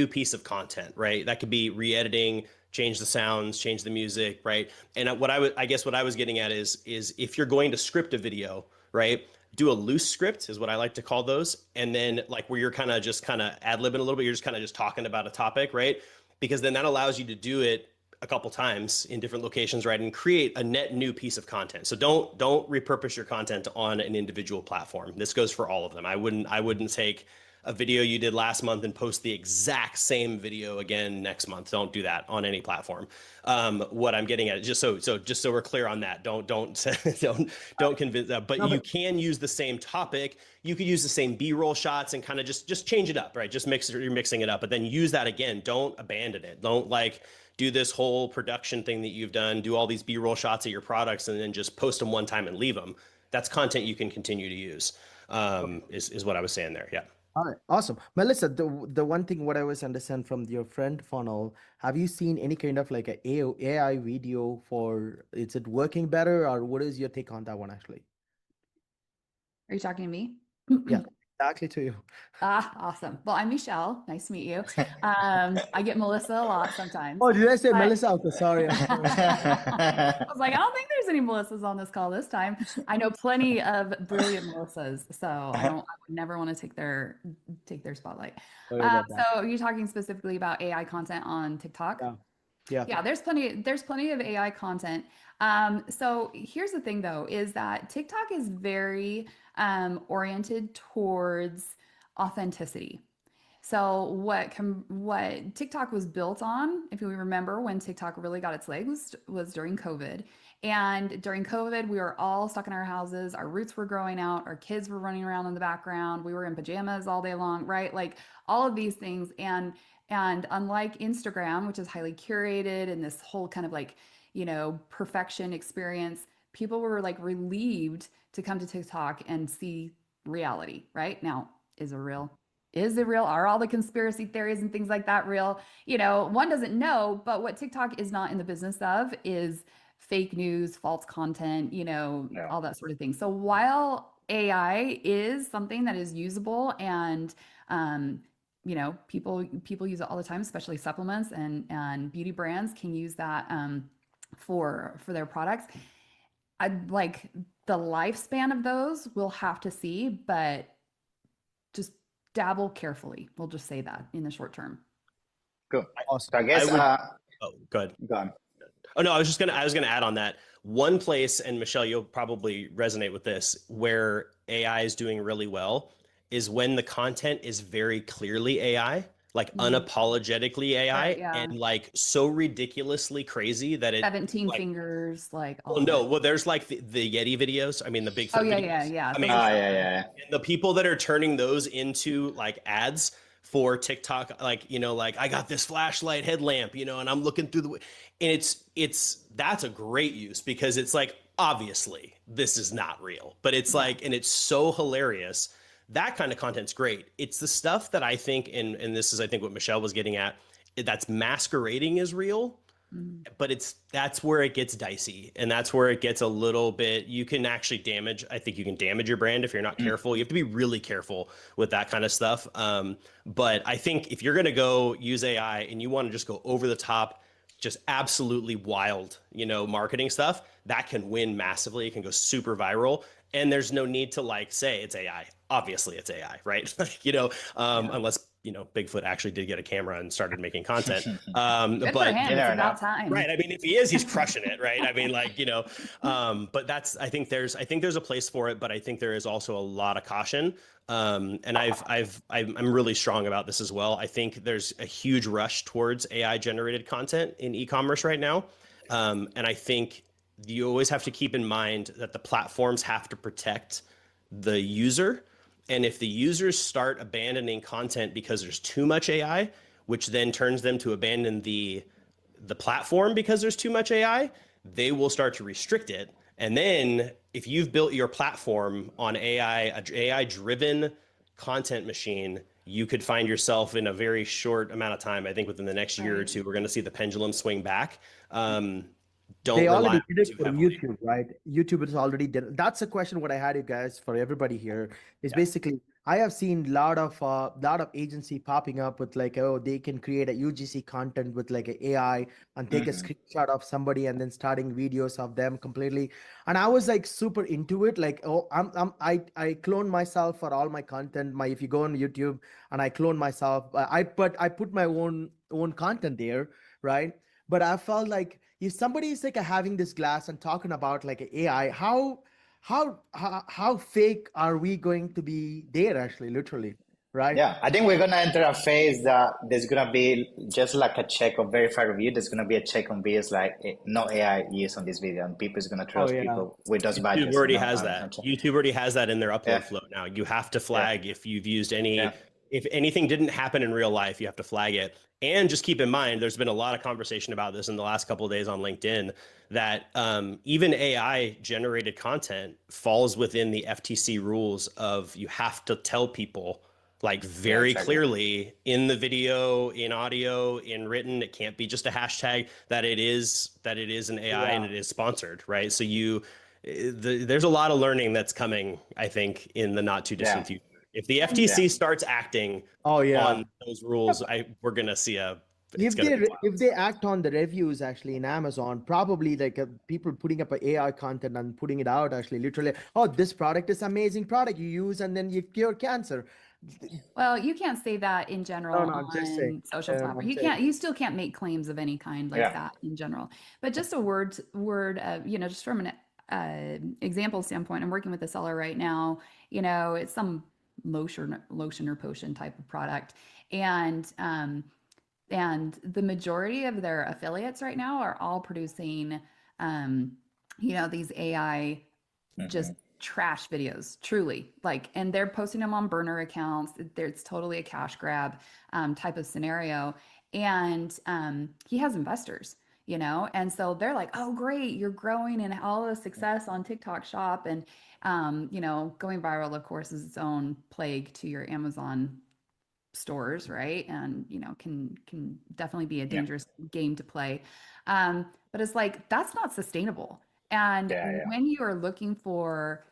piece of content, right? That could be re-editing, change the sounds, change the music, right? And I guess what I was getting at is if you're going to script a video, right? Do a loose script is what I like to call those. And then like where you're kind of ad-libbing a little bit, you're just kind of just talking about a topic, right? Because then that allows you to do it a couple times in different locations, right? And create a net new piece of content. So don't repurpose your content on an individual platform. This goes for all of them. I wouldn't take a video you did last month and post the exact same video again next month. Don't do that on any platform. What I'm getting at, just so we're clear on that, don't convince that. But you can use the same topic. You could use the same B-roll shots and kind of just change it up, right? Just you're mixing it up, but then use that again. Don't abandon it. Don't like do this whole production thing that you've done, do all these B-roll shots of your products and then just post them one time and leave them. That's content you can continue to use, is what I was saying there. Yeah. All right, awesome. Melissa, the one thing what I was understand from your friend funnel, have you seen any kind of like a AI video for, is it working better or what is your take on that one actually? Are you talking to me? Yeah, exactly to you. Awesome. Well, I'm Michelle. Nice to meet you. I get Melissa a lot sometimes. Oh, did I say but- Melissa? Okay, sorry. I was like, I don't think there's any Melissas on this call this time. I know plenty of brilliant Melissas, so I would never want to take their spotlight. Sorry about So that. are you talking specifically about AI content on TikTok? Yeah. There's plenty of AI content. So here's the thing though, is that TikTok is very oriented towards authenticity. So what TikTok was built on, if you remember when TikTok really got its legs, was during COVID. And during COVID, we were all stuck in our houses. Our roots were growing out. Our kids were running around in the background. We were in pajamas all day long, right? Like all of these things. And unlike Instagram, which is highly curated and this whole kind of like, perfection experience, people were like relieved to come to TikTok and see reality, right? Now, is it real? Is it real? Are all the conspiracy theories and things like that real? One doesn't know, but what TikTok is not in the business of is fake news, false content, all that sort of thing. So while AI is something that is usable and, people use it all the time, especially supplements and beauty brands can use that for their products. I'd like the lifespan of those we'll have to see, but just dabble carefully. We'll just say that in the short term. Cool. Awesome. So I guess, go ahead. Go on. Oh no, I was gonna add on that. One place, and Michelle, you'll probably resonate with this, where AI is doing really well is when the content is very clearly AI, like unapologetically AI, Right, yeah. and like so ridiculously crazy that it 17 like, fingers, like all well, of no, it. well, there's like the Yeti videos. I mean, the Bigfoot Oh yeah, videos. yeah. I mean, yeah. and the people that are turning those into like ads for TikTok, like, like I got this flashlight headlamp, and I'm looking through and that's a great use because it's like, obviously this is not real, but it's like, and it's so hilarious. That kind of content's great. It's the stuff that I think, and this is, I think what Michelle was getting at, that's masquerading as real, but that's where it gets dicey, and that's where it gets a little bit, you can actually damage your brand if you're not careful. You have to be really careful with that kind of stuff. But I think if you're going to go use AI and you want to just go over the top, just absolutely wild, marketing stuff, that can win massively. It can go super viral. And there's no need to like say it's AI. Obviously it's AI, right? Unless Bigfoot actually did get a camera and started making content. Good for But him. It's about time. right. I mean, if he is, he's crushing it, right? I mean, like, but I think there's a place for it, but I think there is also a lot of caution. And I'm really strong about this as well. I think there's a huge rush towards AI generated content in e-commerce right now. And I think you always have to keep in mind that the platforms have to protect the user. And if the users start abandoning content because there's too much AI, which then turns them to abandon the platform because there's too much AI, they will start to restrict it. And then if you've built your platform on AI driven content machine, you could find yourself in a very short amount of time. I think within the next year or two, we're going to see the pendulum swing back. They already did it too for heavily. YouTube, right? YouTube has already done. That's a question what I had, you guys, for everybody here is basically I have seen a lot of agency popping up with like, oh, they can create a UGC content with like an AI and take a screenshot of somebody and then starting videos of them completely. And I was like super into it. Like, oh, I clone myself for all my content. If you go on YouTube and I clone myself, I put my own content there, right? But I felt like if somebody is like having this glass and talking about like AI, how fake are we going to be there actually, literally, right? Yeah, I think we're gonna enter a phase that there's gonna be just like a check of verified review. There's gonna be a check on videos like no AI used on this video, and people is gonna trust people with those badges. YouTube already has that. YouTube already has that in their upload flow now. You have to flag if you've used any. If anything didn't happen in real life, you have to flag it. And just keep in mind, there's been a lot of conversation about this in the last couple of days on LinkedIn that even AI generated content falls within the FTC rules of you have to tell people like very clearly in the video, in audio, in written. It can't be just a hashtag that it is an AI and it is sponsored, right? So there's a lot of learning that's coming, I think, in the not too distant future. If the FTC starts acting on those rules, we're gonna see if they act on the reviews actually in Amazon, probably like people putting up AI content and putting it out actually literally, oh, this product is amazing product you use and then you cure cancer. Well, you can't say that in general on social platforms. You still can't make claims of any kind like that in general. But just a word, just from an example standpoint, I'm working with a seller right now. It's some lotion or potion type of product, and the majority of their affiliates right now are all producing, these AI just trash videos, truly, and they're posting them on burner accounts. It's totally a cash grab type of scenario. And he has investors, and so they're like, oh, great, you're growing and all the success on TikTok Shop. And, going viral, of course, is its own plague to your Amazon stores, right? And can definitely be a dangerous game to play. But it's like that's not sustainable. And when you are looking for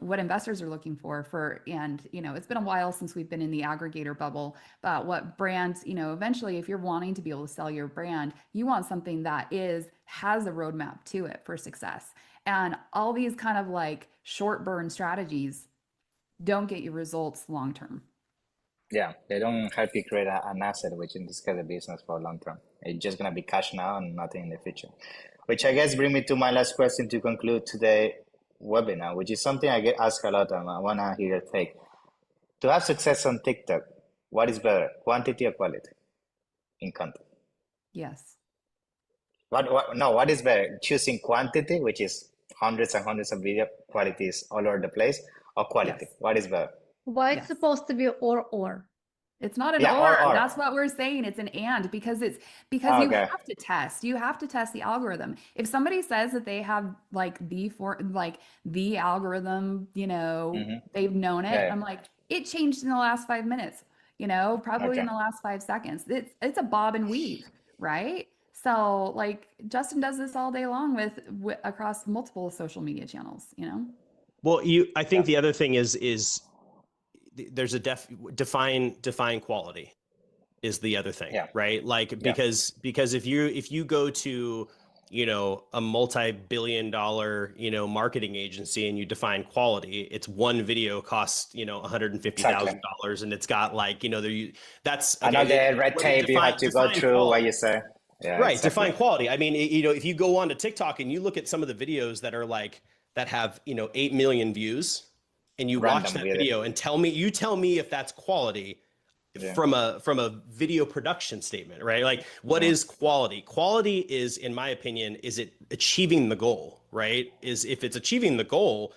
what investors are looking for and it's been a while since we've been in the aggregator bubble, but what brands, eventually if you're wanting to be able to sell your brand, you want something that has a roadmap to it for success. And all these kind of like short burn strategies don't get you results long term. Yeah, they don't help you create an asset, which in this case, a business for long term. It's just going to be cash now and nothing in the future. Which I guess brings me to my last question to conclude today's webinar, which is something I get asked a lot and I want to hear your take. To have success on TikTok, what is better, quantity or quality in content? Yes. What is better? Choosing quantity, which is hundreds and hundreds of video qualities all over the place, or quality? Yes. What is better? Why it's supposed to be or? It's not an or. That's what we're saying. It's an and because you have to test. You have to test the algorithm. If somebody says that they have the algorithm, they've known it. I'm like, it changed in the last 5 minutes, probably in the last 5 seconds. It's a bob and weave, right? So like Justin does this all day long with across multiple social media channels, Well, I think the other thing is there's a define quality is the other thing, right? Like because if you go to you know, a multi-billion dollar, you know, marketing agency and you define quality, it's one video costs, you know, $150,000 and it's got like, you know, that's I know the red tape you had to go through, what you say. Yeah, right. exactly. Define quality. I mean, you know, if you go on to TikTok and you look at some of the videos that are like, that have, you know, 8 million views and you watch Random, that really. video and tell me if that's quality Yeah. from a video production statement, right? Like what is quality? Quality is, in my opinion, is it achieving the goal, right? Is if it's achieving the goal,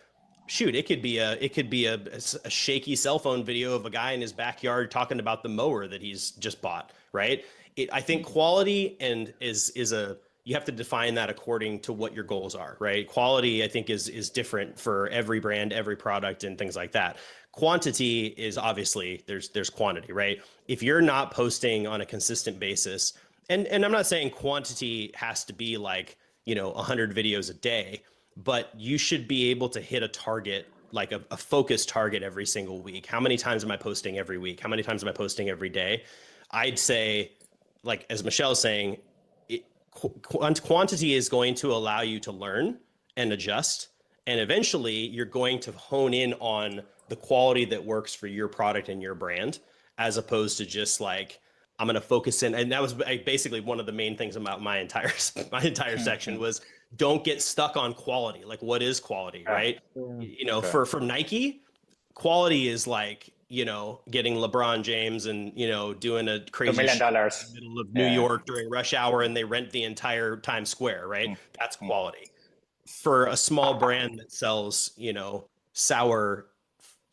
shoot, it could be a shaky cell phone video of a guy in his backyard talking about the mower that he's just bought, right? I think quality and is a, you have to define that according to what your goals are, right? Quality, I think, is different for every brand, every product, and things like that. Quantity is obviously there's quantity, right? If you're not posting on a consistent basis, and I'm not saying quantity has to be like, you know, 100 videos a day, but you should be able to hit a target, like a focused target every single week. How many times am I posting every week? How many times am I posting every day? I'd say, like as Michelle's saying, quantity is going to allow you to learn and adjust. And eventually you're going to hone in on the quality that works for your product and your brand, as opposed to just like, I'm going to focus in. And that was basically one of the main things about my entire section was don't get stuck on quality. Like what is quality, right? You know, for Nike, quality is like, you know, getting LeBron James and, you know, doing a crazy $2 million. in the middle of New York during rush hour and they rent the entire Times Square, right? That's quality. For a small brand that sells, you know, sour,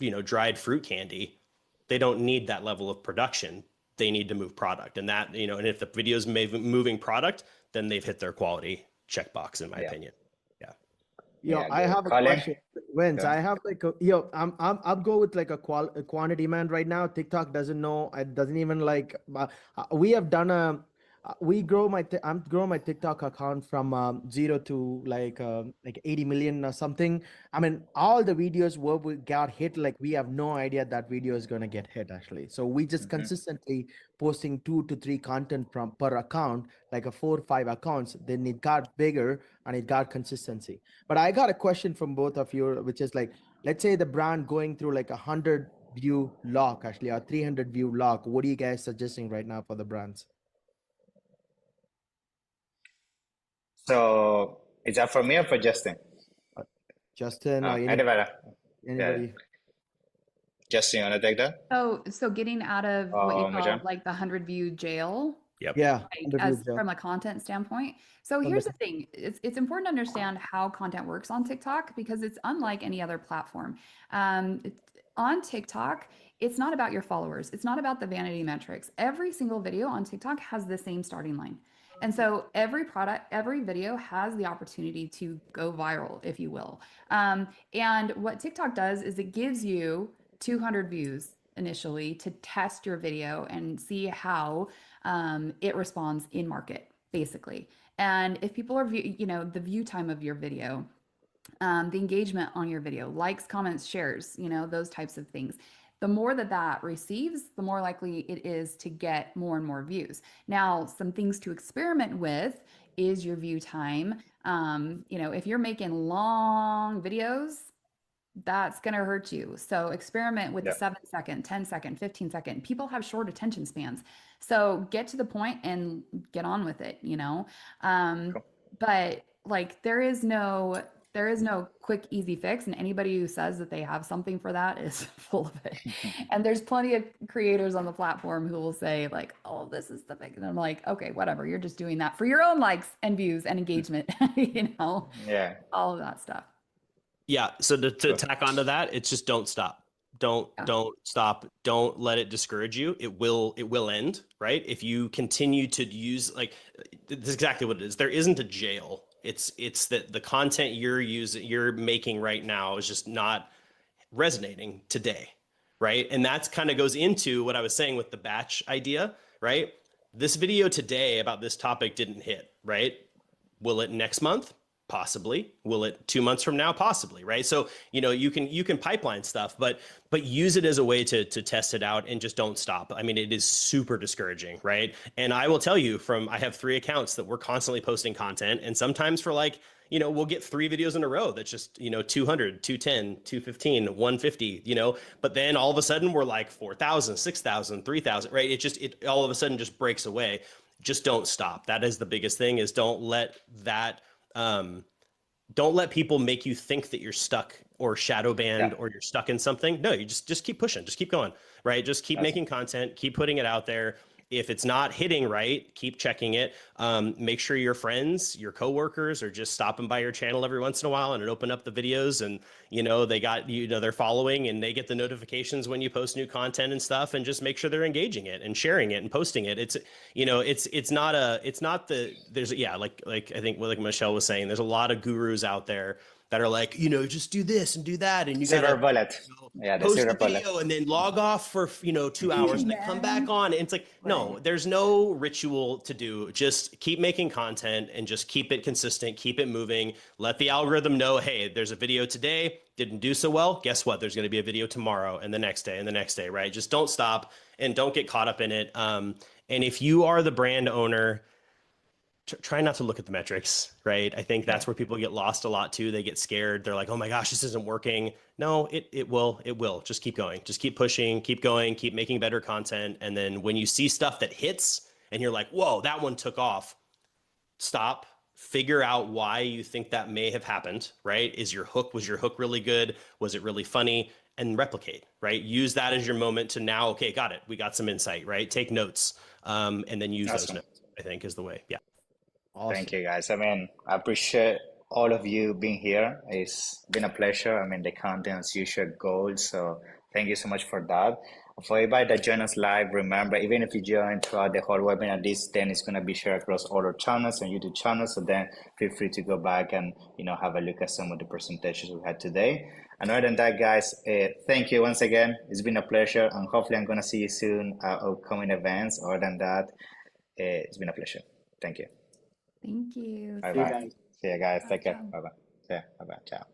you know, dried fruit candy, they don't need that level of production. They need to move product. And that, you know, and if the video's moving product, then they've hit their quality checkbox, in my opinion. Yo, I have a question. Vince, I have like a, I'm go with like a quantity man right now. TikTok doesn't know. It doesn't even like. We have done a. We grow my. I'm growing my TikTok account from 0 to like 80 million or something. I mean, all the videos where we got hit, like we have no idea that video is gonna get hit actually. So we just consistently posting 2 to 3 content from per account, like a 4 or 5 accounts. Then it got bigger and it got consistency. But I got a question from both of you, which is like, let's say the brand going through like 100 view lock, actually, or 300 view lock. What are you guys suggesting right now for the brands? So is that for me or for Justin? Justin or anybody? Anybody? Justin, you want to take that? So getting out of what you call like the 100 view jail. Yep. Yeah. Like as from a content standpoint. So here's the thing. It's important to understand how content works on TikTok because it's unlike any other platform. On TikTok, it's not about your followers. It's not about the vanity metrics. Every single video on TikTok has the same starting line. And so every video has the opportunity to go viral, if you will. And what TikTok does is it gives you 200 views initially to test your video and see how it responds in market, basically. And if people are, the view time of your video, the engagement on your video, likes, comments, shares, those types of things. The more that receives, the more likely it is to get more and more views. Now, some things to experiment with is your view time. If you're making long videos, that's going to hurt you. So experiment with the 7-second, 10-second, 15-second. People have short attention spans. So get to the point and get on with it, But like there is no quick, easy fix. And anybody who says that they have something for that is full of it. And there's plenty of creators on the platform who will say like, oh, this is the fix. And I'm like, okay, whatever. You're just doing that for your own likes and views and engagement, all of that stuff. Yeah. So to tack onto that, it's just don't stop. Don't stop. Don't let it discourage you. It will end, right? If you continue to use, like, this is exactly what it is. There isn't a jail. It's that the content you're making right now is just not resonating today, right? And that's kind of goes into what I was saying with the batch idea, right? This video today about this topic didn't hit, right? Will it next month? Possibly. Will it 2 months from now? Possibly, right? So, you can pipeline stuff, but use it as a way to test it out and just don't stop. I mean, it is super discouraging, right? And I will tell you I have 3 accounts that we're constantly posting content, and sometimes for like, we'll get 3 videos in a row that's just, 200, 210, 215, 150, but then all of a sudden we're like 4,000, 6,000, 3,000, right? It all of a sudden just breaks away. Just don't stop. That is the biggest thing, is don't let people make you think that you're stuck or shadow banned or you're stuck in something. No, you just keep pushing, just keep going, right? Just keep making content, keep putting it out there. If it's not hitting right, keep checking it. Make sure your friends, your coworkers are just stopping by your channel every once in a while and open up the videos, and they got they're following and they get the notifications when you post new content and stuff, and just make sure they're engaging it and sharing it and posting it. It's like I think like Michelle was saying, there's a lot of gurus out there that are like, just do this and do that, and you got Silver bullet. Yeah, the post silver the video bullet. and then log off for 2 hours and then come back on. And it's like, no, there's no ritual to do. Just keep making content and just keep it consistent, keep it moving. Let the algorithm know, hey, there's a video today, didn't do so well. Guess what? There's going to be a video tomorrow and the next day and the next day, right? Just don't stop and don't get caught up in it. And if you are the brand owner, try not to look at the metrics, right? I think that's where people get lost a lot too. They get scared. They're like, oh my gosh, this isn't working. No, it will. Just keep going. Just keep pushing, keep going, keep making better content. And then when you see stuff that hits and you're like, whoa, that one took off, stop, figure out why you think that may have happened, right? Was your hook really good? Was it really funny? And replicate, right? Use that as your moment to now, okay, got it. We got some insight, right? Take notes, and then use those notes, I think is the way. Yeah. Awesome. Thank you, guys. I mean, I appreciate all of you being here. It's been a pleasure. I mean, the content's usual gold. So thank you so much for that. For everybody that joined us live, remember, even if you join throughout the whole webinar, this then is going to be shared across all our channels and YouTube channels. So then feel free to go back and, have a look at some of the presentations we had today. And other than that, guys, thank you once again. It's been a pleasure. And hopefully I'm going to see you soon at upcoming events. Other than that, it's been a pleasure. Thank you. Thank you. Bye bye. See you guys. Take care. Bye bye. Yeah. Bye bye. Ciao.